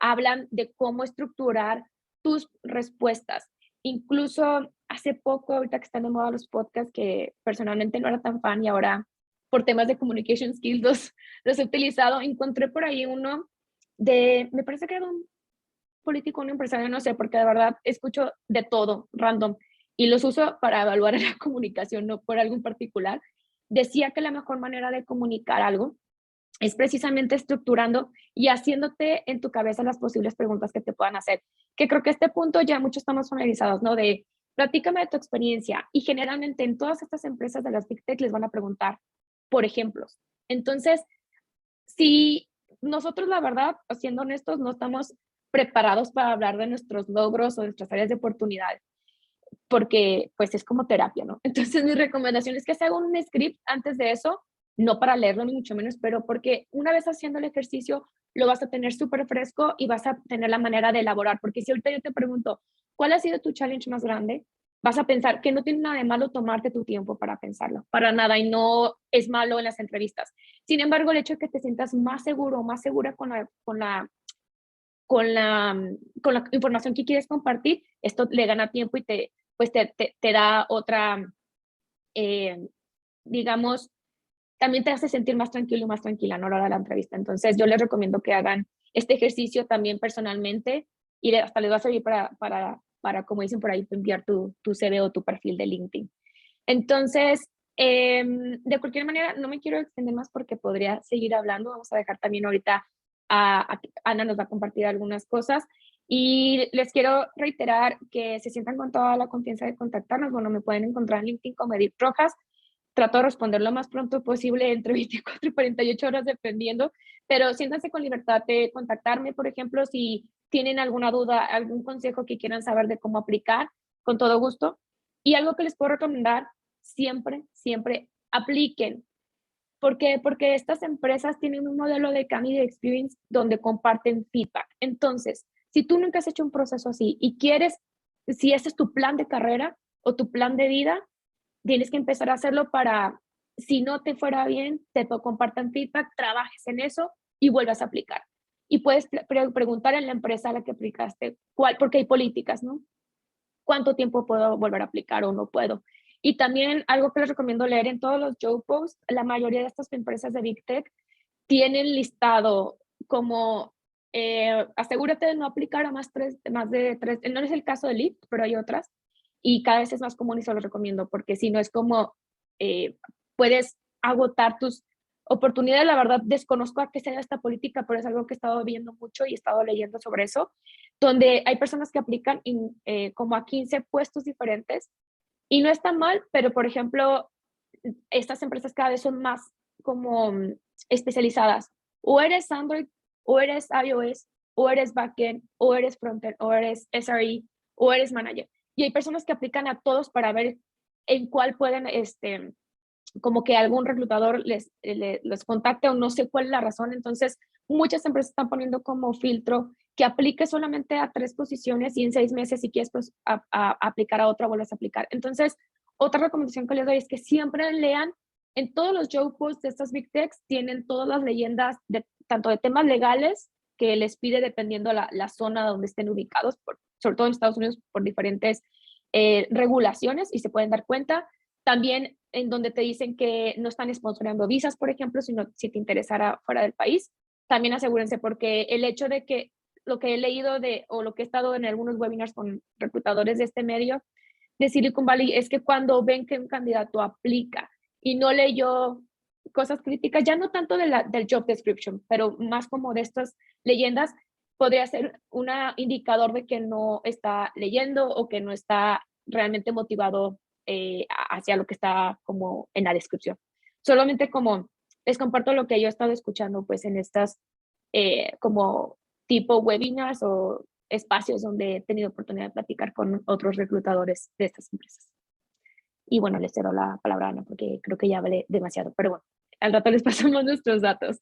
hablan de cómo estructurar tus respuestas. Incluso hace poco, ahorita que están de moda los podcasts, que personalmente no era tan fan y ahora por temas de communication skills los he utilizado, encontré por ahí uno me parece que era un político, un empresario, no sé, porque de verdad escucho de todo, random, y los uso para evaluar la comunicación, no por algo en particular. Decía que la mejor manera de comunicar algo es precisamente estructurando y haciéndote en tu cabeza las posibles preguntas que te puedan hacer. Que creo que a este punto ya muchos estamos familiarizados, ¿no? De platícame de tu experiencia. Y generalmente en todas estas empresas de las Big Tech les van a preguntar por ejemplos. Entonces, si nosotros, la verdad, siendo honestos, no estamos preparados para hablar de nuestros logros o de nuestras áreas de oportunidad, porque pues es como terapia, ¿no? Entonces mi recomendación es que se haga un script antes de eso, no para leerlo ni mucho menos, pero porque una vez haciendo el ejercicio lo vas a tener súper fresco y vas a tener la manera de elaborar, porque si ahorita yo te pregunto, ¿cuál ha sido tu challenge más grande? Vas a pensar que no tiene nada de malo tomarte tu tiempo para pensarlo, para nada, y no es malo en las entrevistas. Sin embargo, el hecho de que te sientas más seguro, más segura con la información que quieres compartir, esto le gana tiempo y te da otra, digamos, también te hace sentir más tranquilo y más tranquila, ¿no? A la hora de la entrevista. Entonces, yo les recomiendo que hagan este ejercicio también personalmente y hasta les va a servir para como dicen por ahí, enviar tu CV o tu perfil de LinkedIn. Entonces, de cualquier manera, no me quiero extender más porque podría seguir hablando. Vamos a dejar también ahorita Ana nos va a compartir algunas cosas y les quiero reiterar que se sientan con toda la confianza de contactarnos. Bueno, me pueden encontrar en LinkedIn como Edith Rojas. Trato de responder lo más pronto posible, entre 24 y 48 horas dependiendo, pero siéntanse con libertad de contactarme, por ejemplo, si tienen alguna duda, algún consejo que quieran saber de cómo aplicar, con todo gusto. Y algo que les puedo recomendar, siempre, siempre apliquen. ¿Por qué? Porque estas empresas tienen un modelo de candidate experience donde comparten feedback. Entonces, si tú nunca has hecho un proceso así y quieres, si ese es tu plan de carrera o tu plan de vida, tienes que empezar a hacerlo para, si no te fuera bien, te compartan feedback, trabajes en eso y vuelvas a aplicar. Y puedes preguntar en la empresa a la que aplicaste, porque hay políticas, ¿no? ¿Cuánto tiempo puedo volver a aplicar o no puedo? Y también algo que les recomiendo leer en todos los job posts, la mayoría de estas empresas de Big Tech tienen listado como asegúrate de no aplicar a más de tres, no es el caso de Lyft, pero hay otras, y cada vez es más común y se los recomiendo, porque si no es como puedes agotar tus oportunidades. La verdad, desconozco a qué sea esta política, pero es algo que he estado viendo mucho y he estado leyendo sobre eso, donde hay personas que aplican como a 15 puestos diferentes, y no está mal, pero por ejemplo, estas empresas cada vez son más como especializadas. O eres Android, o eres iOS, o eres backend, o eres frontend, o eres SRE, o eres manager. Y hay personas que aplican a todos para ver en cuál pueden, como que algún reclutador les contacte o no sé cuál es la razón. Entonces, muchas empresas están poniendo como filtro que aplique solamente a 3 posiciones y en 6 meses si quieres pues, aplicar a otra, vuelves a aplicar. Entonces, otra recomendación que les doy es que siempre lean en todos los job posts de estas Big Techs, tienen todas las leyendas, tanto de temas legales que les pide dependiendo la zona donde estén ubicados, sobre todo en Estados Unidos por diferentes regulaciones y se pueden dar cuenta. También en donde te dicen que no están sponsoreando visas, por ejemplo, sino si te interesara fuera del país, también asegúrense porque el hecho de que lo que he leído o lo que he estado en algunos webinars con reclutadores de este medio de Silicon Valley es que cuando ven que un candidato aplica y no leyó cosas críticas, ya no tanto del job description, pero más como de estas leyendas, podría ser un indicador de que no está leyendo o que no está realmente motivado hacia lo que está como en la descripción. Solamente como les comparto lo que yo he estado escuchando pues en estas como tipo webinars o espacios donde he tenido oportunidad de platicar con otros reclutadores de estas empresas. Y bueno, les cedo la palabra a Ana porque creo que ya hablé demasiado, pero bueno, al rato les pasamos nuestros datos.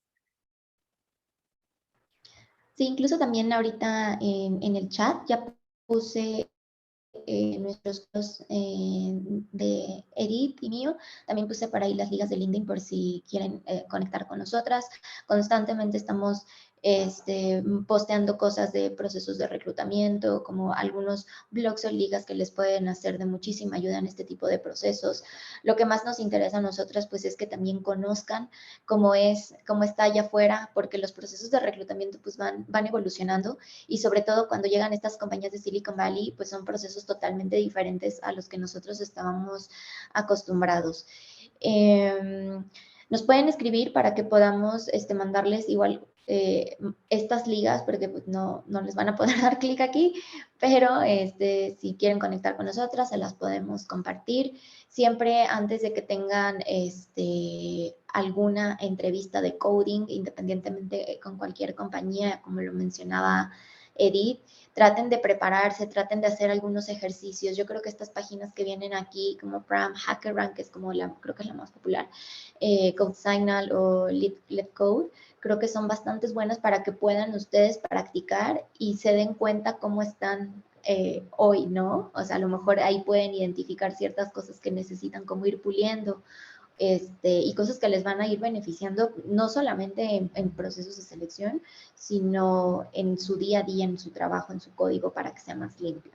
Sí, incluso también ahorita en el chat ya puse nuestros grupos de Edith y mío, también puse para ahí las ligas de LinkedIn por si quieren conectar con nosotras. Constantemente estamos posteando cosas de procesos de reclutamiento, como algunos blogs o ligas que les pueden hacer de muchísima ayuda en este tipo de procesos. Lo que más nos interesa a nosotras pues es que también conozcan cómo está allá afuera, porque los procesos de reclutamiento pues van evolucionando y sobre todo cuando llegan estas compañías de Silicon Valley pues son procesos totalmente diferentes a los que nosotros estábamos acostumbrados. Nos pueden escribir para que podamos mandarles igual estas ligas, porque pues, no les van a poder dar clic aquí, pero si quieren conectar con nosotras, se las podemos compartir. Siempre antes de que tengan alguna entrevista de coding, independientemente con cualquier compañía, como lo mencionaba Edith, traten de prepararse, traten de hacer algunos ejercicios. Yo creo que estas páginas que vienen aquí, como Pram, HackerRank, que es como creo que es la más popular, CodeSignal o LeetCode, creo que son bastante buenas para que puedan ustedes practicar y se den cuenta cómo están hoy, ¿no? O sea, a lo mejor ahí pueden identificar ciertas cosas que necesitan como ir puliendo y cosas que les van a ir beneficiando, no solamente en procesos de selección, sino en su día a día, en su trabajo, en su código, para que sea más limpio,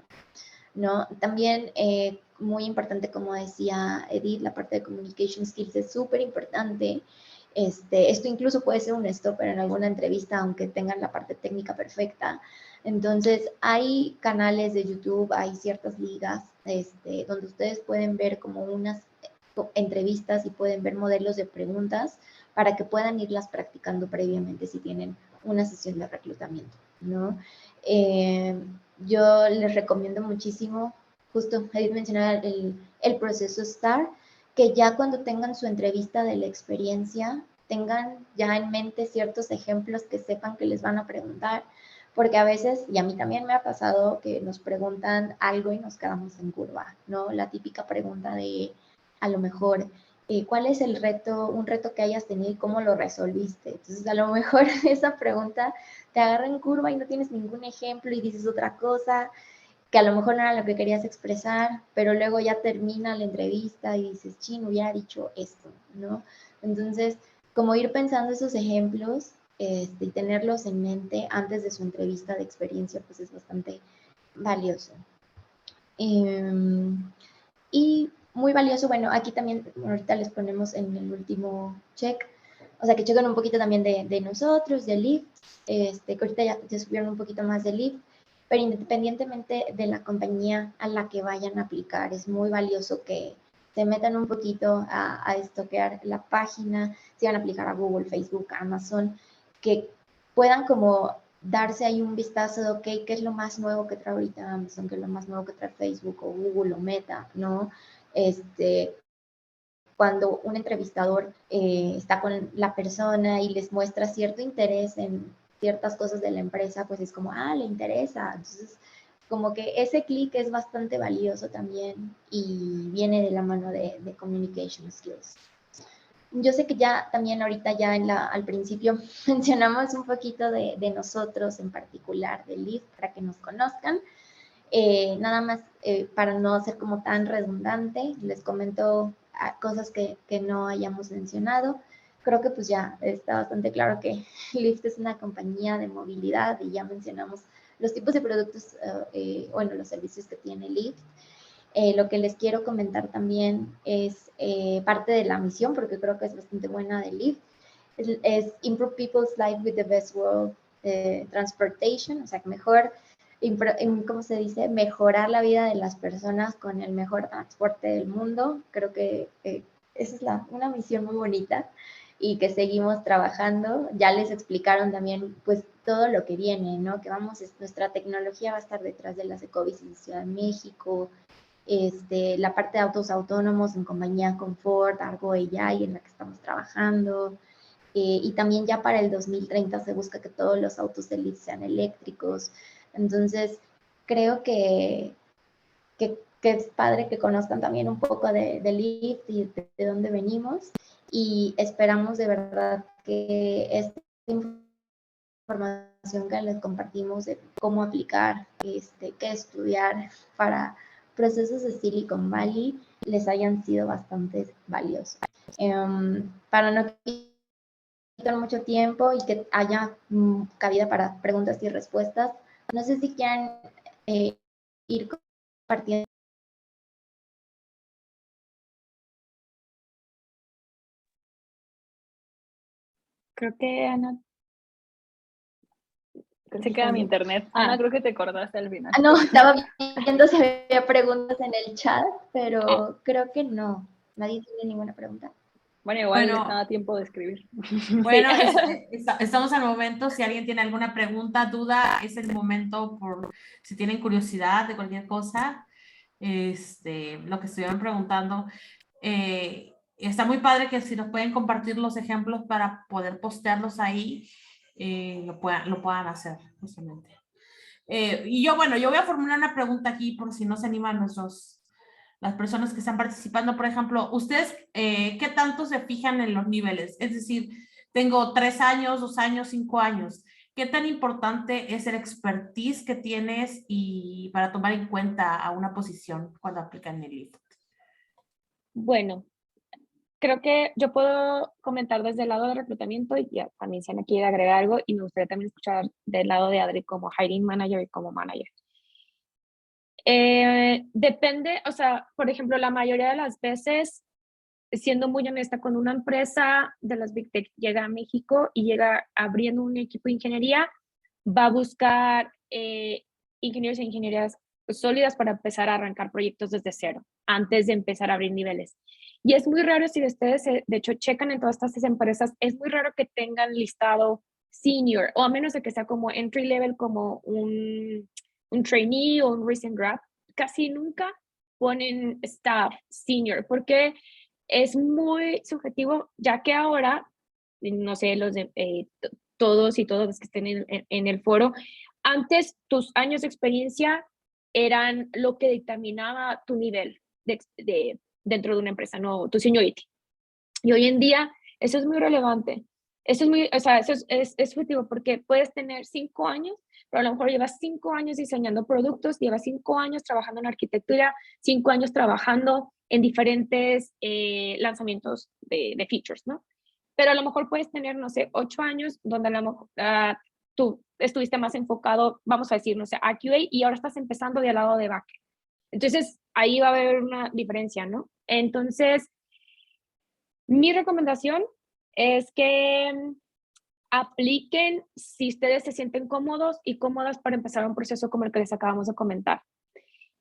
¿no? También, muy importante, como decía Edith, la parte de communication skills es súper importante. Esto incluso puede ser un stopper en alguna entrevista, aunque tengan la parte técnica perfecta. Entonces, hay canales de YouTube, hay ciertas ligas donde ustedes pueden ver como unas entrevistas y pueden ver modelos de preguntas para que puedan irlas practicando previamente si tienen una sesión de reclutamiento, ¿no? Yo les recomiendo muchísimo, justo Edith mencionaba el proceso STAR, que ya cuando tengan su entrevista de la experiencia, tengan ya en mente ciertos ejemplos que sepan que les van a preguntar, porque a veces, y a mí también me ha pasado, que nos preguntan algo y nos quedamos en curva, ¿no? La típica pregunta de, a lo mejor, ¿cuál es un reto que hayas tenido y cómo lo resolviste? Entonces, a lo mejor esa pregunta te agarra en curva y no tienes ningún ejemplo y dices otra cosa que a lo mejor no era lo que querías expresar, pero luego ya termina la entrevista y dices, chin, hubiera dicho esto, ¿no? Entonces, como ir pensando esos ejemplos y tenerlos en mente antes de su entrevista de experiencia, pues es bastante valioso. Y muy valioso, bueno, aquí también ahorita les ponemos en el último check, o sea, que chequen un poquito también de nosotros, de Lyft, que ahorita ya subieron un poquito más de Lyft, pero independientemente de la compañía a la que vayan a aplicar, es muy valioso que se metan un poquito a estoquear la página, si van a aplicar a Google, Facebook, Amazon, que puedan como darse ahí un vistazo de, ok, ¿qué es lo más nuevo que trae ahorita Amazon? ¿Qué es lo más nuevo que trae Facebook o Google o Meta? ¿No? Cuando un entrevistador está con la persona y les muestra cierto interés en ciertas cosas de la empresa, pues es como, le interesa. Entonces, como que ese clic es bastante valioso también y viene de la mano de communication skills. Yo sé que ya también ahorita ya al principio mencionamos un poquito de nosotros en particular, de Lyft, para que nos conozcan. Nada más para no ser como tan redundante, les comento cosas que no hayamos mencionado. Creo que pues ya está bastante claro que Lyft es una compañía de movilidad y ya mencionamos los tipos de productos, bueno, los servicios que tiene Lyft. Lo que les quiero comentar también es parte de la misión, porque creo que es bastante buena de Lyft, es Improve People's Life with the Best World Transportation, o sea, mejor, ¿cómo se dice? Mejorar la vida de las personas con el mejor transporte del mundo. Creo que esa es una misión muy bonita y que seguimos trabajando. Ya les explicaron también, pues, todo lo que viene, ¿no? Que nuestra tecnología va a estar detrás de las ecobicis en Ciudad de México, la parte de autos autónomos en compañía con Ford, Argo AI, en la que estamos trabajando, y también ya para el 2030 se busca que todos los autos de Lyft sean eléctricos. Entonces, creo que es padre que conozcan también un poco de Lyft y de dónde venimos. y esperamos de verdad que esta información que les compartimos de cómo aplicar, qué estudiar para procesos de Silicon Valley les hayan sido bastante valiosos. Para no quitar mucho tiempo y que haya cabida para preguntas y respuestas, no sé si quieren ir compartiendo.
Creo que Ana.
Se queda mi internet. Ana, creo que te cortaste al final.
No, estaba viendo si había preguntas en el chat, pero creo que no. Nadie tiene ninguna pregunta.
Bueno, igual
Bueno.
estaba a tiempo de escribir.
Bueno, estamos al momento. Si alguien tiene alguna pregunta, duda, es el momento por si tienen curiosidad de cualquier cosa, lo que estuvieron preguntando. Está muy padre que si nos pueden compartir los ejemplos para poder postearlos ahí, lo puedan hacer, justamente. Y yo voy a formular una pregunta aquí por si no se animan las personas que están participando. Por ejemplo, ¿ustedes qué tanto se fijan en los niveles? Es decir, tengo 3 años, 2 años, 5 años. ¿Qué tan importante es el expertise que tienes y para tomar en cuenta a una posición cuando aplican el LIFT?
Bueno, creo que yo puedo comentar desde el lado de reclutamiento y ya también si Ana quiere agregar algo y me gustaría también escuchar del lado de Adri como hiring manager y como manager. Depende, o sea, por ejemplo, la mayoría de las veces, siendo muy honesta, con una empresa de las Big Tech llega a México y llega abriendo un equipo de ingeniería, va a buscar ingenieros e ingenierías sólidas para empezar a arrancar proyectos desde cero, antes de empezar a abrir niveles. Y es muy raro, si ustedes, de hecho, checan en todas estas empresas, es muy raro que tengan listado senior, o a menos de que sea como entry level, como un trainee o un recent grad, casi nunca ponen staff senior, porque es muy subjetivo, ya que ahora, no sé, todos y todas los que estén en el foro, antes tus años de experiencia eran lo que dictaminaba tu nivel dentro de una empresa, no tu seniority. Y hoy en día eso es muy relevante. Eso es muy, o sea, eso es subjetivo porque puedes tener 5 años, pero a lo mejor llevas 5 años diseñando productos, llevas 5 años trabajando en arquitectura, 5 años trabajando en diferentes lanzamientos de features, ¿no? Pero a lo mejor puedes tener, no sé, 8 años donde a lo mejor tú estuviste más enfocado, vamos a decir, no sé, a QA y ahora estás empezando del lado de back. Entonces, ahí va a haber una diferencia, ¿no? Entonces, mi recomendación es que apliquen si ustedes se sienten cómodos y cómodas para empezar un proceso como el que les acabamos de comentar.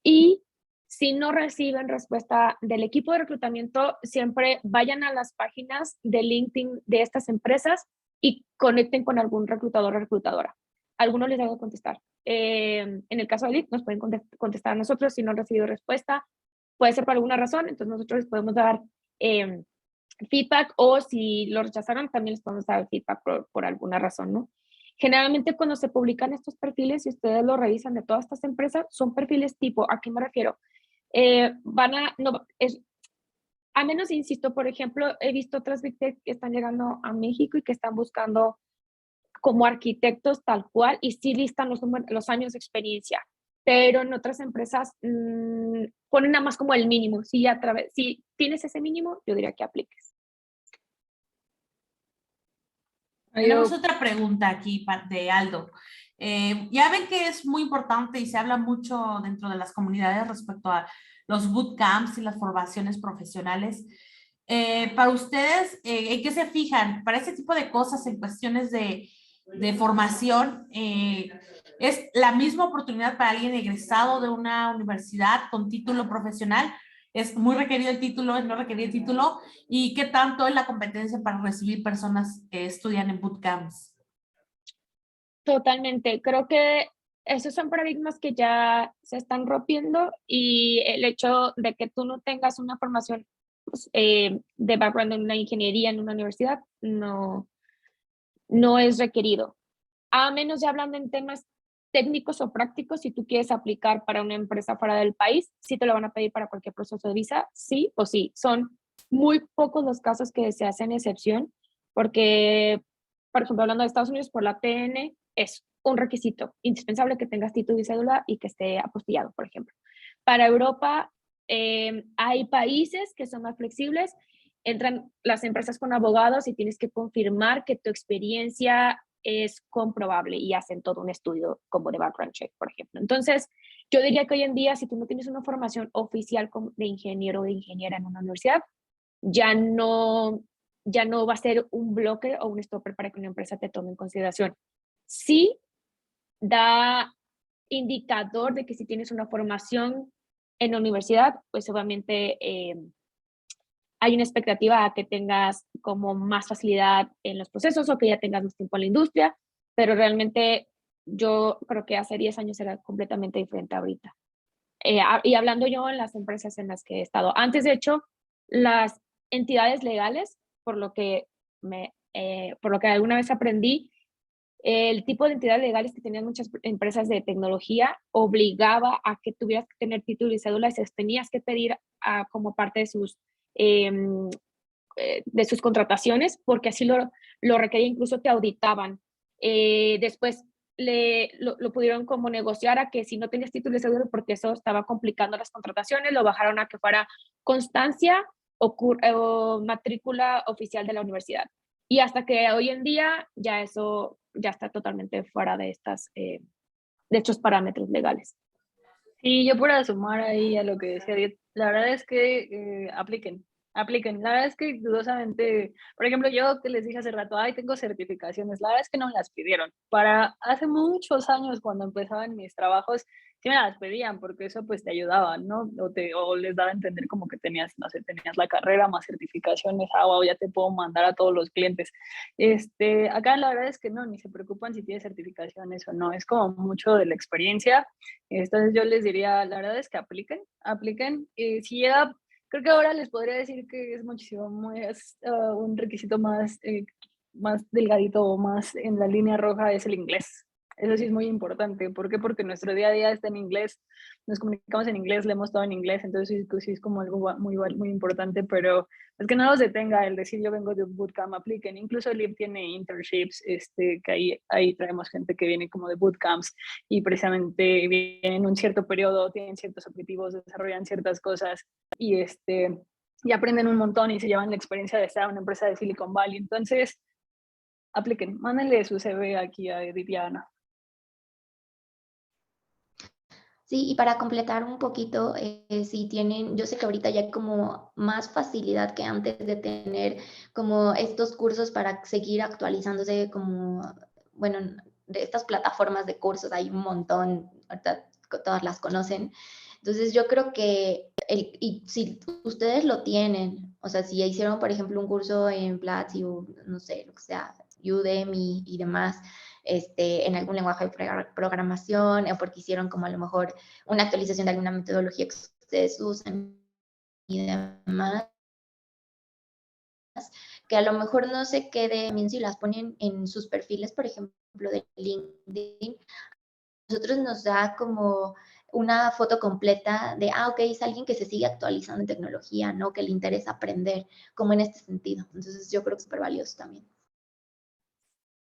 Y si no reciben respuesta del equipo de reclutamiento, siempre vayan a las páginas de LinkedIn de estas empresas y conecten con algún reclutador o reclutadora. Algunos les hago contestar. En el caso de LIT, nos pueden contestar a nosotros si no han recibido respuesta. Puede ser por alguna razón, entonces nosotros les podemos dar feedback, o si lo rechazaron, también les podemos dar feedback por alguna razón, ¿no? Generalmente cuando se publican estos perfiles, si ustedes lo revisan de todas estas empresas, son perfiles tipo, ¿a qué me refiero? A menos, insisto, por ejemplo, he visto otras Big Tech que están llegando a México y que están buscando como arquitectos tal cual y sí listan los años de experiencia, pero en otras empresas ponen nada más como el mínimo. Si tienes ese mínimo, yo diría que apliques.
Tenemos otra pregunta aquí de Aldo. Ya ven que es muy importante y se habla mucho dentro de las comunidades respecto a los bootcamps y las formaciones profesionales. Para ustedes, ¿en qué se fijan? Para ese tipo de cosas, en cuestiones de formación, ¿es la misma oportunidad para alguien egresado de una universidad con título profesional? ¿Es muy requerido el título? ¿Es no requerido el título? ¿Y qué tanto es la competencia para recibir personas que estudian en bootcamps?
Totalmente. Creo que esos son paradigmas que ya se están rompiendo y el hecho de que tú no tengas una formación pues, de background en una ingeniería en una universidad no es requerido. A menos ya hablando en temas técnicos o prácticos, si tú quieres aplicar para una empresa fuera del país, sí te lo van a pedir para cualquier proceso de visa, sí o sí. Son muy pocos los casos que se hacen excepción, porque, por ejemplo, hablando de Estados Unidos, por la PN es un requisito indispensable que tengas título y cédula y que esté apostillado, por ejemplo. Para Europa hay países que son más flexibles, entran las empresas con abogados y tienes que confirmar que tu experiencia es comprobable y hacen todo un estudio como de background check, por ejemplo. Entonces, yo diría que hoy en día, si tú no tienes una formación oficial de ingeniero o de ingeniera en una universidad, ya no va a ser un bloque o un stopper para que una empresa te tome en consideración. Sí da indicador de que si tienes una formación en la universidad, pues obviamente hay una expectativa a que tengas como más facilidad en los procesos o que ya tengas más tiempo en la industria, pero realmente yo creo que hace 10 años era completamente diferente ahorita. Y hablando yo en las empresas en las que he estado. Antes, de hecho, las entidades legales, por lo que alguna vez aprendí, el tipo de entidades legales que tenían muchas empresas de tecnología obligaba a que tuvieras que tener título y cédula y se tenías que pedir como parte de sus contrataciones, porque así lo requería, incluso te auditaban. Después lo pudieron como negociar a que si no tenías título y cédula, porque eso estaba complicando las contrataciones, lo bajaron a que fuera constancia o matrícula oficial de la universidad. Y hasta que hoy en día ya eso ya está totalmente fuera de estos parámetros legales.
Sí, yo por sumar ahí a lo que decía Diet, la verdad es que apliquen. La verdad es que dudosamente, por ejemplo, yo que les dije hace rato, ay, tengo certificaciones, la verdad es que no me las pidieron. Para hace muchos años, cuando empezaban mis trabajos, sí me las pedían, porque eso pues te ayudaba, ¿no? O les daba a entender como que tenías, no sé, tenías la carrera más certificaciones, wow, ya te puedo mandar a todos los clientes. Acá la verdad es que no, ni se preocupan si tienes certificaciones o no, es como mucho de la experiencia. Entonces yo les diría, la verdad es que apliquen. Si llega, creo que ahora les podría decir que es muchísimo más, un requisito más delgadito o más en la línea roja es el inglés. Eso sí es muy importante. ¿Por qué? Porque nuestro día a día está en inglés, nos comunicamos en inglés, leemos todo en inglés, entonces sí es como algo muy importante, pero es que no los detenga el decir yo vengo de un bootcamp, apliquen. Incluso LIB tiene internships, que ahí traemos gente que viene como de bootcamps y precisamente vienen en un cierto periodo, tienen ciertos objetivos, desarrollan ciertas cosas y aprenden un montón y se llevan la experiencia de estar en una empresa de Silicon Valley. Entonces, apliquen, mándenle su CV aquí a Edith y a Ana.
Sí, y para completar un poquito, si tienen, yo sé que ahorita ya hay como más facilidad que antes de tener como estos cursos para seguir actualizándose como, bueno, de estas plataformas de cursos, hay un montón, ahorita todas las conocen. Entonces yo creo que, y si ustedes lo tienen, o sea, si ya hicieron, por ejemplo, un curso en Platzi o no sé, lo que sea, Udemy y demás, en algún lenguaje de programación o porque hicieron como a lo mejor una actualización de alguna metodología que ustedes usan y demás, que a lo mejor no se quede bien si las ponen en sus perfiles, por ejemplo, de LinkedIn, a nosotros nos da como una foto completa de, ok, es alguien que se sigue actualizando en tecnología, ¿no? Que le interesa aprender, como en este sentido. Entonces yo creo que es súper valioso también.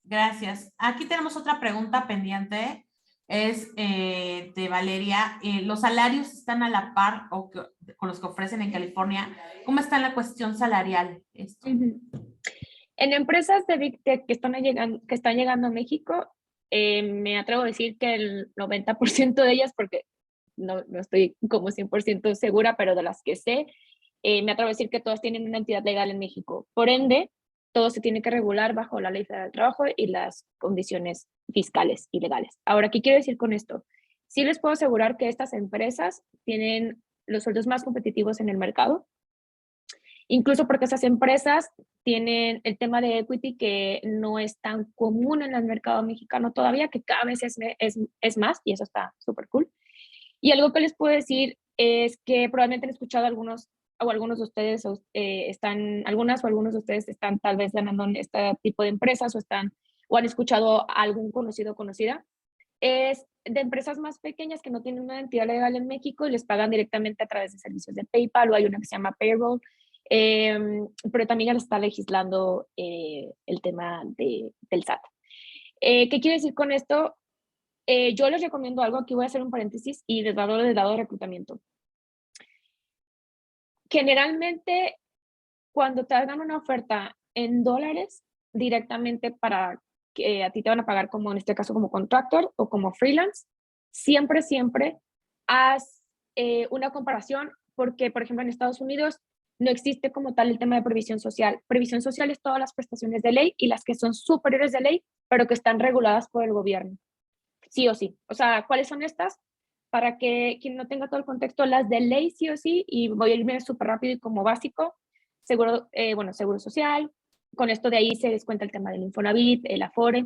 Gracias. Aquí tenemos otra pregunta pendiente. Es de Valeria. ¿Los salarios están a la par con los que ofrecen en California? ¿Cómo está la cuestión salarial esto?
En empresas de Big Tech que están llegando a México, me atrevo a decir que el 90% de ellas, porque no estoy como 100% segura, pero de las que sé, me atrevo a decir que todas tienen una entidad legal en México. Por ende, todo se tiene que regular bajo la Ley Federal del Trabajo y las condiciones fiscales y legales. Ahora, ¿qué quiero decir con esto? Sí les puedo asegurar que estas empresas tienen los sueldos más competitivos en el mercado, incluso porque esas empresas tienen el tema de equity que no es tan común en el mercado mexicano todavía, que cada vez es más, y eso está súper cool. Y algo que les puedo decir es que probablemente han escuchado algunos de ustedes algunas o algunos de ustedes están tal vez ganando en este tipo de empresas o han escuchado a algún conocido o conocida. Es de empresas más pequeñas que no tienen una entidad legal en México y les pagan directamente a través de servicios de PayPal, o hay una que se llama Payroll, pero también ya lo está legislando el tema del SAT. ¿Qué quiero decir con esto? Yo les recomiendo algo, aquí voy a hacer un paréntesis y les hablo del lado de reclutamiento. Generalmente, cuando te hagan una oferta en dólares, directamente para que a ti te van a pagar como en este caso como contractor o como freelance, siempre haz una comparación porque, por ejemplo, en Estados Unidos no existe como tal el tema de previsión social. Previsión social es todas las prestaciones de ley y las que son superiores de ley, pero que están reguladas por el gobierno. Sí o sí. O sea, ¿cuáles son estas? Para que quien no tenga todo el contexto, las de ley sí o sí, y voy a irme súper rápido y como básico, seguro social, con esto de ahí se descuenta el tema del Infonavit, el Afore,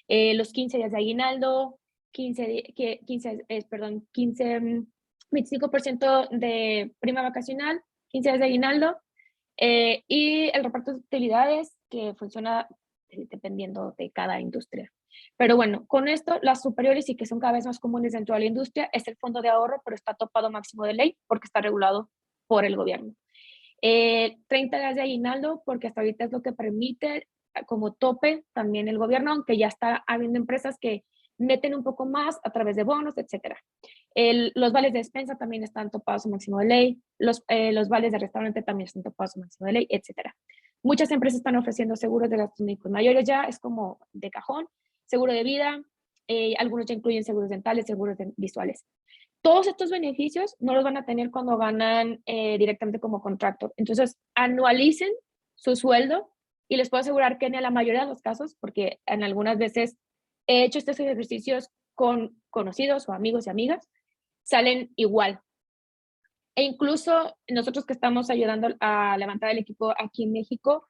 los 15 días de aguinaldo, 25% de prima vacacional, 15 días de aguinaldo, y el reparto de utilidades que funciona dependiendo de cada industria. Pero bueno, con esto, las superiores y que son cada vez más comunes dentro de la industria es el fondo de ahorro, pero está topado máximo de ley porque está regulado por el gobierno. 30 días de aguinaldo, porque hasta ahorita es lo que permite como tope también el gobierno, aunque ya está habiendo empresas que meten un poco más a través de bonos, etc. Los vales de despensa también están topados a máximo de ley, los vales de restaurante también están topados a máximo de ley, etc. Muchas empresas están ofreciendo seguros de gastos médicos mayores ya, es como de cajón, seguro de vida, algunos ya incluyen seguros dentales, seguros visuales. Todos estos beneficios no los van a tener cuando ganan directamente como contractor. Entonces, anualicen su sueldo y les puedo asegurar que en la mayoría de los casos, porque en algunas veces he hecho estos ejercicios con conocidos o amigos y amigas, salen igual. E incluso nosotros que estamos ayudando a levantar el equipo aquí en México,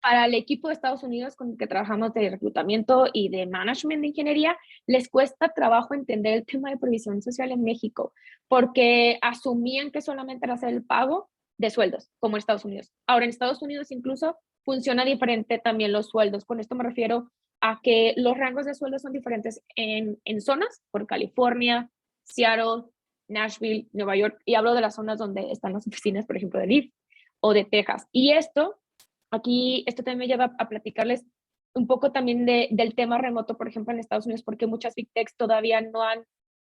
para el equipo de Estados Unidos con el que trabajamos de reclutamiento y de management de ingeniería, les cuesta trabajo entender el tema de previsión social en México, porque asumían que solamente era hacer el pago de sueldos, como en Estados Unidos. Ahora, en Estados Unidos incluso funciona diferente también los sueldos. Con esto me refiero a que los rangos de sueldos son diferentes en zonas, por California, Seattle, Nashville, Nueva York, y hablo de las zonas donde están las oficinas, por ejemplo, de Lyft o de Texas. Y esto también me lleva a platicarles un poco también del tema remoto, por ejemplo, en Estados Unidos, porque muchas Big Techs todavía no han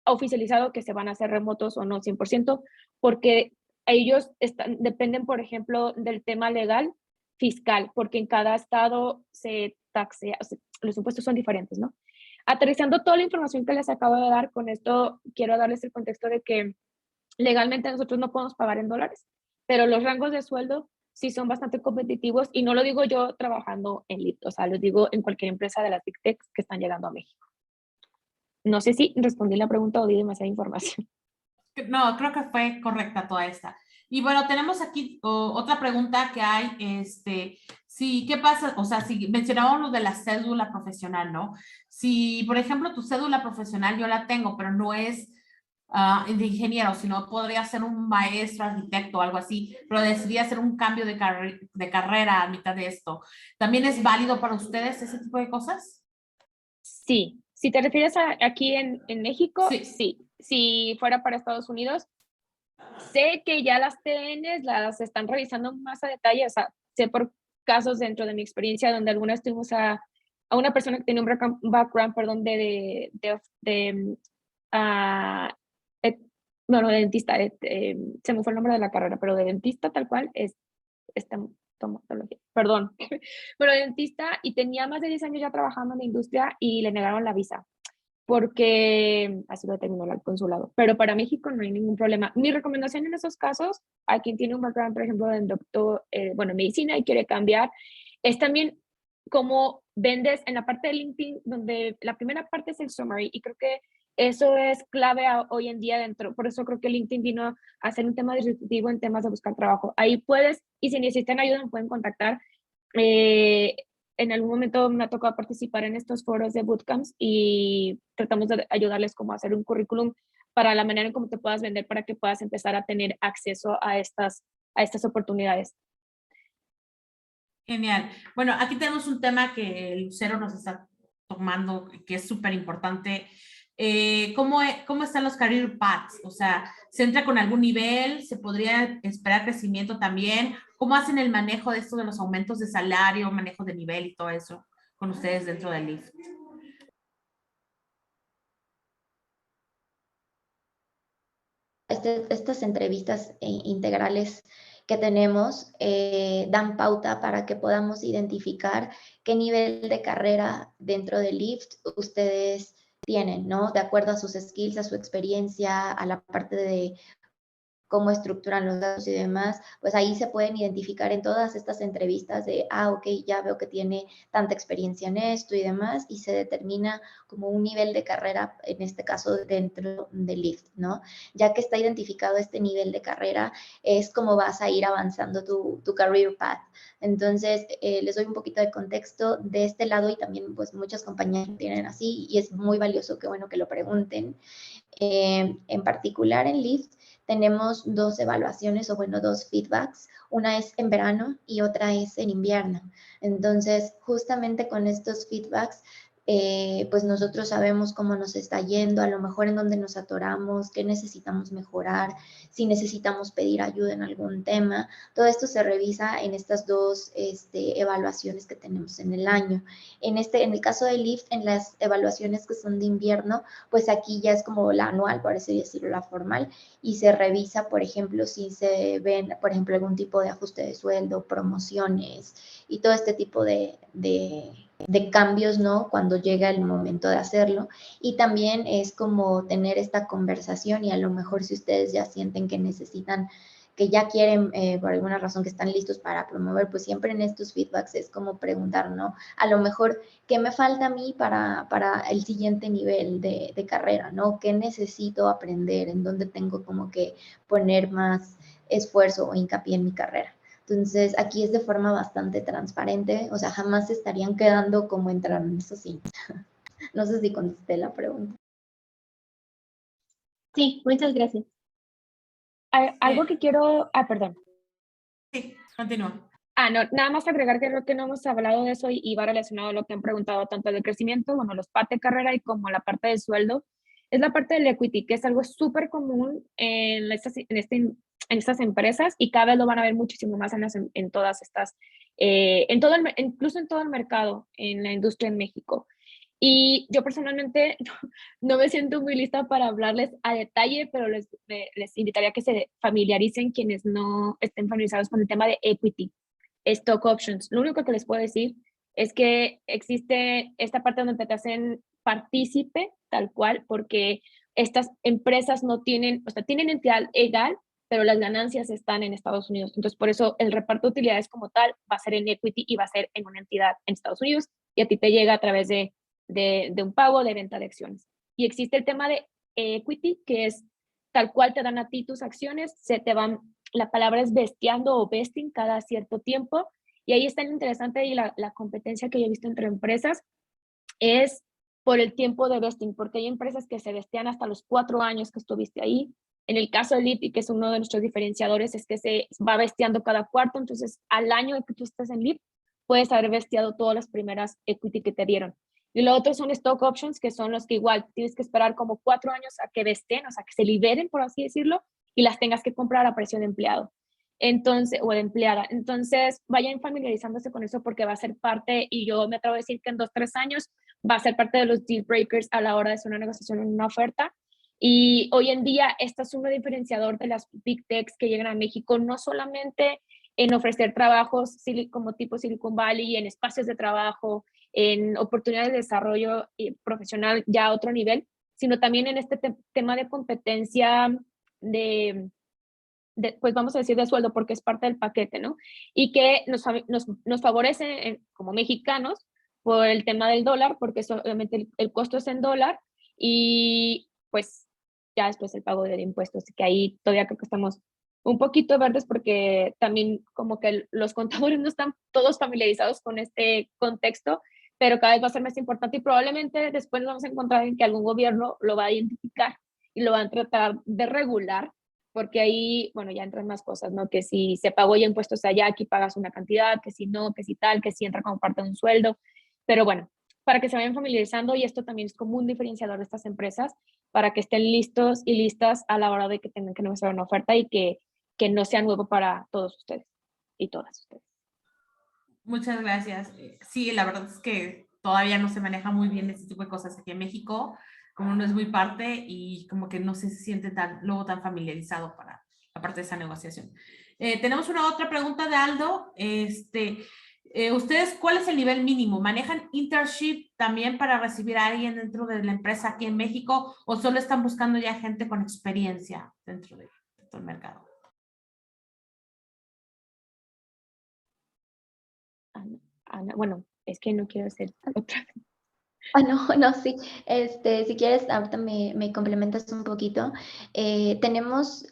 oficializado que se van a hacer remotos o no 100%, porque ellos dependen, por ejemplo, del tema legal fiscal, porque en cada estado se taxea, o sea, los impuestos son diferentes, ¿no? Aterrizando toda la información que les acabo de dar, con esto quiero darles el contexto de que legalmente nosotros no podemos pagar en dólares, pero los rangos de sueldo sí son bastante competitivos y no lo digo yo trabajando en Lyft, o sea, lo digo en cualquier empresa de las Big Techs que están llegando a México. No sé si respondí la pregunta o di demasiada información.
No, creo que fue correcta toda esta. Y bueno, tenemos aquí otra pregunta que hay, sí, ¿qué pasa? O sea, si mencionábamos lo de la cédula profesional, ¿no? Si, por ejemplo, tu cédula profesional yo la tengo, pero no es de ingeniero, sino podría ser un maestro, arquitecto o algo así, pero decidí hacer un cambio de carrera a mitad de esto. ¿También es válido para ustedes ese tipo de cosas?
Sí, si te refieres a aquí en México,
Sí.
sí. Si fuera para Estados Unidos, sé que ya las TNs las están revisando más a detalle, o sea, sé por casos dentro de mi experiencia donde algunas tuvimos a una persona que tenía un background, perdón, bueno, de dentista, se me fue el nombre de la carrera, pero de dentista tal cual es estomatología, perdón, pero de dentista y tenía más de 10 años ya trabajando en la industria y le negaron la visa porque así lo determinó el consulado. Pero para México no hay ningún problema. Mi recomendación en esos casos, a quien tiene un background, por ejemplo, en medicina y quiere cambiar, es también cómo vendes en la parte de LinkedIn, donde la primera parte es el summary, y creo que eso es clave hoy en día dentro. Por eso creo que LinkedIn vino a ser un tema disruptivo en temas de buscar trabajo. Ahí puedes, y si necesitan ayuda, me pueden contactar. En algún momento me ha tocado participar en estos foros de bootcamps y tratamos de ayudarles como a hacer un currículum para la manera en cómo te puedas vender para que puedas empezar a tener acceso a estas oportunidades.
Genial. Bueno, aquí tenemos un tema que Lucero nos está tomando, que es súper importante ¿cómo están los career paths? O sea, ¿se entra con algún nivel? ¿Se podría esperar crecimiento también? ¿Cómo hacen el manejo de esto de los aumentos de salario, manejo de nivel y todo eso con ustedes dentro del Lyft?
Estas entrevistas integrales que tenemos dan pauta para que podamos identificar qué nivel de carrera dentro del Lyft ustedes tienen, ¿no? De acuerdo a sus skills, a su experiencia, a la parte de cómo estructuran los datos y demás, pues ahí se pueden identificar en todas estas entrevistas de, ok, ya veo que tiene tanta experiencia en esto y demás, y se determina como un nivel de carrera, en este caso dentro del Lyft, ¿no? Ya que está identificado este nivel de carrera, es como vas a ir avanzando tu career path. Entonces, les doy un poquito de contexto de este lado y también pues muchas compañías lo tienen así y es muy valioso, que bueno que lo pregunten. En particular en Lyft, tenemos dos evaluaciones o bueno, dos feedbacks. Una es en verano y otra es en invierno. Entonces, justamente con estos feedbacks, pues nosotros sabemos cómo nos está yendo, a lo mejor en dónde nos atoramos, qué necesitamos mejorar, si necesitamos pedir ayuda en algún tema. Todo esto se revisa en estas dos evaluaciones que tenemos en el año. En el caso de Lyft, en las evaluaciones que son de invierno, pues aquí ya es como la anual, por así decirlo, la formal, y se revisa, por ejemplo, si se ven, por ejemplo, algún tipo de ajuste de sueldo, promociones y todo este tipo de cambios, ¿no? Cuando llega el momento de hacerlo. Y también es como tener esta conversación y a lo mejor si ustedes ya sienten que necesitan, que ya quieren, por alguna razón que están listos para promover, pues siempre en estos feedbacks es como preguntar, ¿no? A lo mejor, ¿qué me falta a mí para el siguiente nivel de carrera, ¿no? ¿Qué necesito aprender? ¿En dónde tengo como que poner más esfuerzo o hincapié en mi carrera? Entonces, aquí es de forma bastante transparente, o sea, jamás se estarían quedando como entraron, eso sí. No sé si contesté la pregunta.
Sí, muchas gracias. Algo que quiero, perdón.
Sí, continúa.
No, nada más agregar que creo que no hemos hablado de eso y va relacionado a lo que han preguntado tanto del crecimiento, bueno, los paths de carrera y como la parte del sueldo, es la parte del equity, que es algo súper común en estas empresas y cada vez lo van a ver muchísimo más en todas estas, incluso en todo el mercado, en la industria en México. Y yo personalmente no me siento muy lista para hablarles a detalle, pero les invitaría a que se familiaricen quienes no estén familiarizados con el tema de equity, stock options. Lo único que les puedo decir es que existe esta parte donde te hacen partícipe, tal cual, porque estas empresas no tienen, o sea, tienen entidad legal, pero las ganancias están en Estados Unidos. Entonces, por eso el reparto de utilidades como tal va a ser en equity y va a ser en una entidad en Estados Unidos y a ti te llega a través de un pago de venta de acciones. Y existe el tema de equity, que es tal cual te dan a ti tus acciones, se te van, la palabra es vesteando o vesting cada cierto tiempo, y ahí está lo interesante y la competencia que yo he visto entre empresas es por el tiempo de vesting, porque hay empresas que se vestían hasta los 4 años que estuviste ahí. En el caso de Lyft, que es uno de nuestros diferenciadores, es que se va vesteando cada cuarto, entonces al año que tú estés en Lyft, puedes haber vesteado todas las primeras equity que te dieron. Y lo otro son stock options, que son los que igual tienes que esperar como 4 años a que vesten, o sea, que se liberen, por así decirlo, y las tengas que comprar a precio de empleado. Entonces, o de empleada. Entonces, vayan familiarizándose con eso porque va a ser parte, y yo me atrevo a decir que en 2, 3 años va a ser parte de los deal breakers a la hora de hacer una negociación en una oferta. Y hoy en día, esta es un diferenciador de las big techs que llegan a México, no solamente en ofrecer trabajos como tipo Silicon Valley, en espacios de trabajo, en oportunidades de desarrollo profesional ya a otro nivel, sino también en este tema de competencia pues vamos a decir de sueldo porque es parte del paquete, ¿no? Y que nos favorece como mexicanos por el tema del dólar, porque obviamente el costo es en dólar y pues ya después el pago de impuestos, así que ahí todavía creo que estamos un poquito verdes porque también como que los contadores no están todos familiarizados con este contexto, pero cada vez va a ser más importante y probablemente después nos vamos a encontrar en que algún gobierno lo va a identificar y lo va a tratar de regular, porque ahí, bueno, ya entran más cosas, ¿no? Que si se pagó ya impuestos allá, aquí pagas una cantidad, que si no, que si tal, que si entra como parte de un sueldo. Pero bueno, para que se vayan familiarizando, y esto también es como un diferenciador de estas empresas, para que estén listos y listas a la hora de que tengan que negociar una oferta y que no sea nuevo para todos ustedes y todas ustedes.
Muchas gracias. Sí, la verdad es que todavía no se maneja muy bien este tipo de cosas aquí en México, como no es muy parte y como que no se siente luego tan familiarizado para la parte de esa negociación. Tenemos una otra pregunta de Aldo. ¿Ustedes cuál es el nivel mínimo? ¿Manejan internship también para recibir a alguien dentro de la empresa aquí en México o solo están buscando ya gente con experiencia dentro del mercado?
Ana, bueno, es que no quiero hacer otra.
No, sí. Si quieres, ahorita me complementas un poquito. Tenemos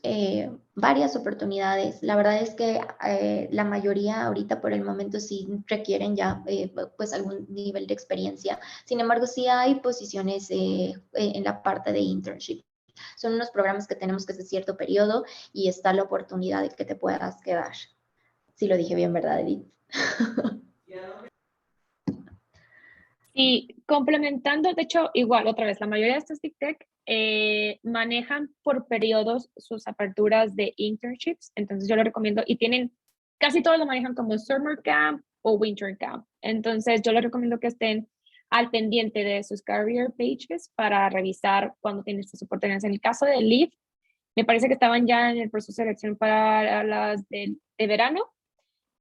varias oportunidades. La verdad es que la mayoría ahorita por el momento sí requieren ya pues algún nivel de experiencia. Sin embargo, sí hay posiciones en la parte de internship. Son unos programas que tenemos que hacer cierto periodo y está la oportunidad de que te puedas quedar. Sí lo dije bien, ¿verdad, Edith?
Y complementando, de hecho, igual, otra vez, la mayoría de estos Big Tech manejan por periodos sus aperturas de internships, entonces yo lo recomiendo, y casi todos lo manejan como Summer Camp o Winter Camp, entonces yo les recomiendo que estén al pendiente de sus career pages para revisar cuando tienen estas oportunidades. En el caso de Leaf, me parece que estaban ya en el proceso de selección para las de verano.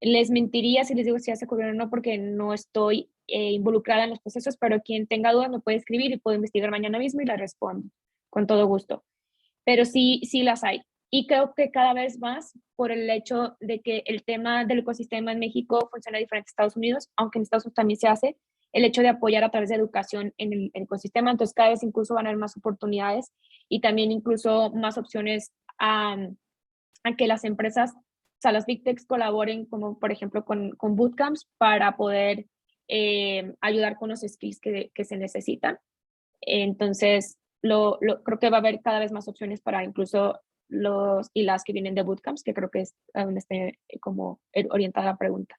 Les mentiría si les digo si ya se cubrieron o no, porque no estoy involucrada en los procesos, pero quien tenga dudas me puede escribir y puedo investigar mañana mismo y la respondo con todo gusto. Pero sí, sí las hay. Y creo que cada vez más por el hecho de que el tema del ecosistema en México funciona diferente a Estados Unidos, aunque en Estados Unidos también se hace, el hecho de apoyar a través de educación en el ecosistema, entonces cada vez incluso van a haber más oportunidades y también incluso más opciones a que las empresas, o sea, las Big Techs colaboren, como por ejemplo con bootcamps, para poder ayudar con los skills que se necesitan. Entonces, creo que va a haber cada vez más opciones para incluso los y las que vienen de bootcamps, que creo que es a donde esté como orientada la pregunta.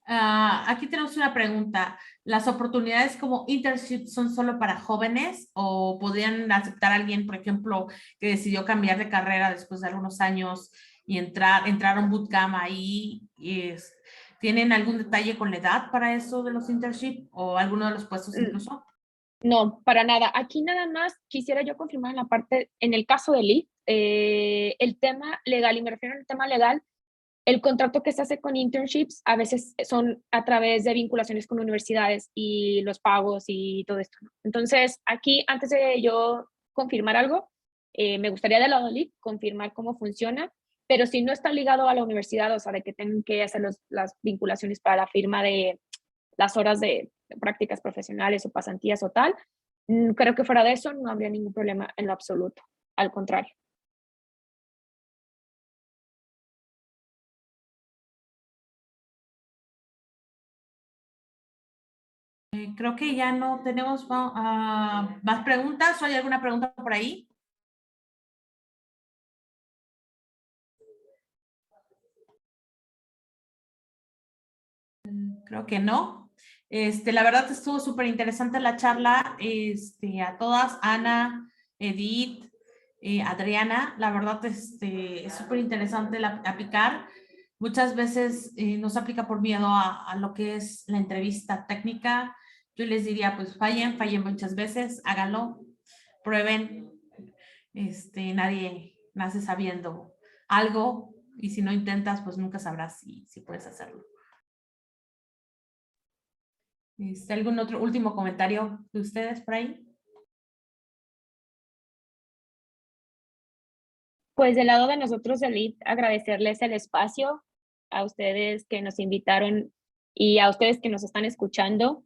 Aquí tenemos una pregunta. ¿Las oportunidades como internship son solo para jóvenes o podrían aceptar a alguien, por ejemplo, que decidió cambiar de carrera después de algunos años y entrar a un bootcamp ahí? ¿Tienen algún detalle con la edad para eso de los internship o alguno de los puestos incluso?
No, para nada. Aquí nada más quisiera yo confirmar en la parte, en el caso de Lee, el tema legal, y me refiero al tema legal, el contrato que se hace con internships a veces son a través de vinculaciones con universidades y los pagos y todo esto, ¿no? Entonces, aquí, antes de yo confirmar algo, me gustaría de lado de Lee confirmar cómo funciona, pero si no está ligado a la universidad, o sea, de que tengan que hacer las vinculaciones para la firma de las horas de prácticas profesionales o pasantías o tal, creo que fuera de eso no habría ningún problema en lo absoluto, al contrario.
Creo que ya no tenemos más preguntas. ¿O hay alguna pregunta por ahí? Creo que no. La verdad estuvo súper interesante la charla. A todas, Ana, Edith, Adriana, la verdad es súper interesante aplicar. Muchas veces no se aplica por miedo a lo que es la entrevista técnica. Yo les diría, pues fallen muchas veces, háganlo, prueben. Nadie nace sabiendo algo y si no intentas, pues nunca sabrás si puedes hacerlo. ¿Algún otro último comentario de ustedes por ahí?
Pues del lado de nosotros, Elite, agradecerles el espacio, a ustedes que nos invitaron y a ustedes que nos están escuchando.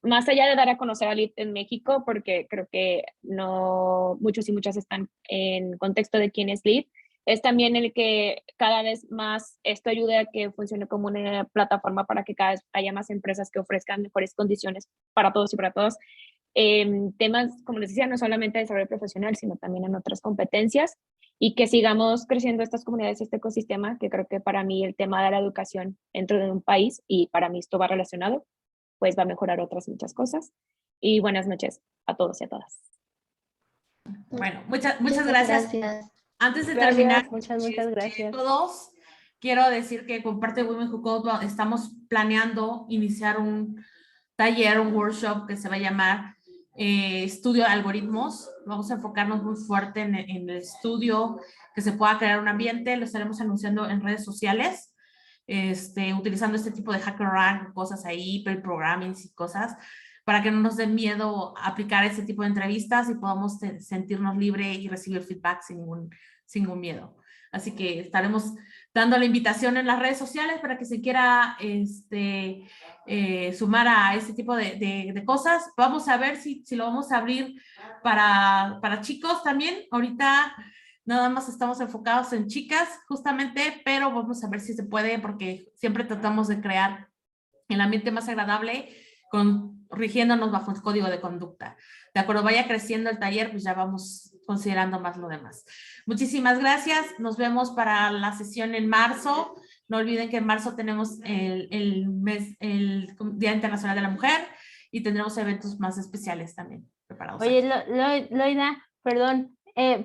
Más allá de dar a conocer a Elite en México, porque creo que no muchos y muchas están en contexto de quién es Elite, es también el que cada vez más esto ayude a que funcione como una plataforma para que cada vez haya más empresas que ofrezcan mejores condiciones para todos y para todas. Temas, como les decía, no solamente de desarrollo profesional, sino también en otras competencias. y que sigamos creciendo estas comunidades, este ecosistema, que creo que para mí el tema de la educación dentro de un país, y para mí esto va relacionado, pues va a mejorar otras muchas cosas. Y buenas noches a todos y a todas.
Bueno, muchas gracias.
Gracias.
Antes de
Gracias,
terminar,
muchas gracias.
todos, quiero decir que con parte de Women Who Code estamos planeando iniciar un taller, un workshop que se va a llamar Estudio de Algoritmos. Vamos a enfocarnos muy fuerte en el estudio, que se pueda crear un ambiente. Lo estaremos anunciando en redes sociales, utilizando este tipo de HackerRank, cosas ahí, programming y cosas, para que no nos dé miedo aplicar ese tipo de entrevistas y podamos sentirnos libre y recibir feedback sin ningún miedo. Así que estaremos dando la invitación en las redes sociales para que se quiera sumar a ese tipo de cosas. Vamos a ver si lo vamos a abrir para chicos también. Ahorita nada más estamos enfocados en chicas justamente, pero vamos a ver si se puede, porque siempre tratamos de crear el ambiente más agradable rigiéndonos bajo el código de conducta. De acuerdo, vaya creciendo el taller, pues ya vamos considerando más lo demás. Muchísimas gracias. Nos vemos para la sesión en marzo. No olviden que en marzo tenemos el Día Internacional de la Mujer y tendremos eventos más especiales también preparados.
Oye, Loida, perdón,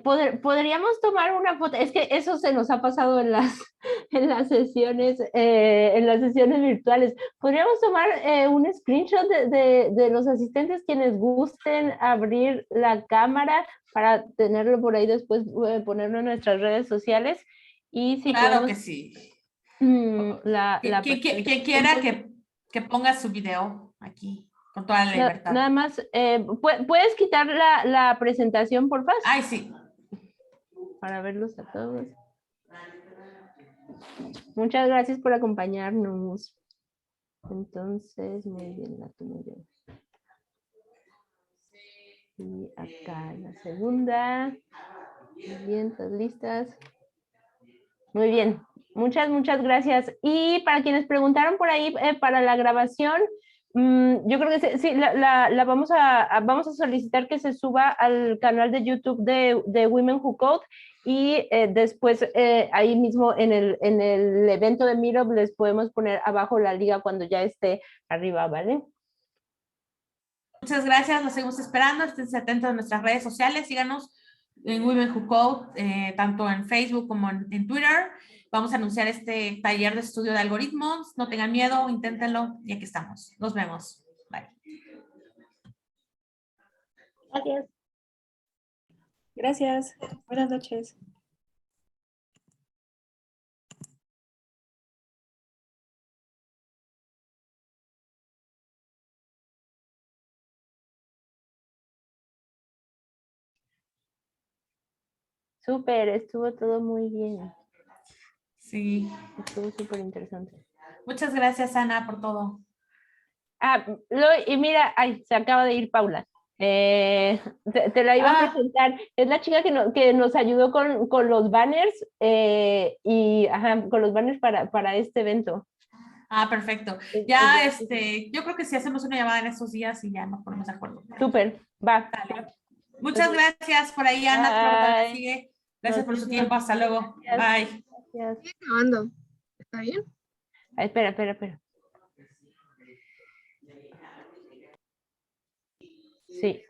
¿podríamos tomar una foto? Es que eso se nos ha pasado en las sesiones virtuales. ¿Podríamos tomar un screenshot de los asistentes quienes gusten abrir la cámara para tenerlo por ahí después, ponerlo en nuestras redes sociales? Y si
claro
podemos,
que sí.
Quien
quiera que ponga su video aquí, con toda la libertad.
Nada más, ¿puedes quitar la presentación, por favor?
Ay, sí.
Para verlos a todos. Muchas gracias por acompañarnos. Entonces, muy bien, la tomo yo. Y acá la segunda. Muy bien, ¿todas listas? Muy bien, muchas gracias. Y para quienes preguntaron por ahí para la grabación, yo creo que sí, vamos a solicitar que se suba al canal de YouTube de Women Who Code y después ahí mismo en el evento de Meetup les podemos poner abajo la liga cuando ya esté arriba, ¿vale?
Muchas gracias, los seguimos esperando. Estén atentos a nuestras redes sociales, síganos en Women Who Code, tanto en Facebook como en Twitter. Vamos a anunciar este taller de estudio de algoritmos. No tengan miedo, inténtenlo y aquí estamos. Nos vemos. Bye.
Gracias.
Gracias. Buenas noches.
Súper, estuvo todo muy bien.
Sí.
Estuvo súper interesante.
Muchas gracias, Ana, por todo.
Y mira, se acaba de ir Paula. Te la iba a presentar. Es la chica que nos ayudó con los banners con los banners para este evento.
Perfecto. Ya, yo creo que si hacemos una llamada en estos días y ya nos ponemos de acuerdo.
Súper, va.
Dale. Muchas gracias por ahí, Ana. Sigue. Gracias por su tiempo. Hasta luego. Bye.
Gracias.
Estoy acabando. ¿Está bien?
Espera. Sí.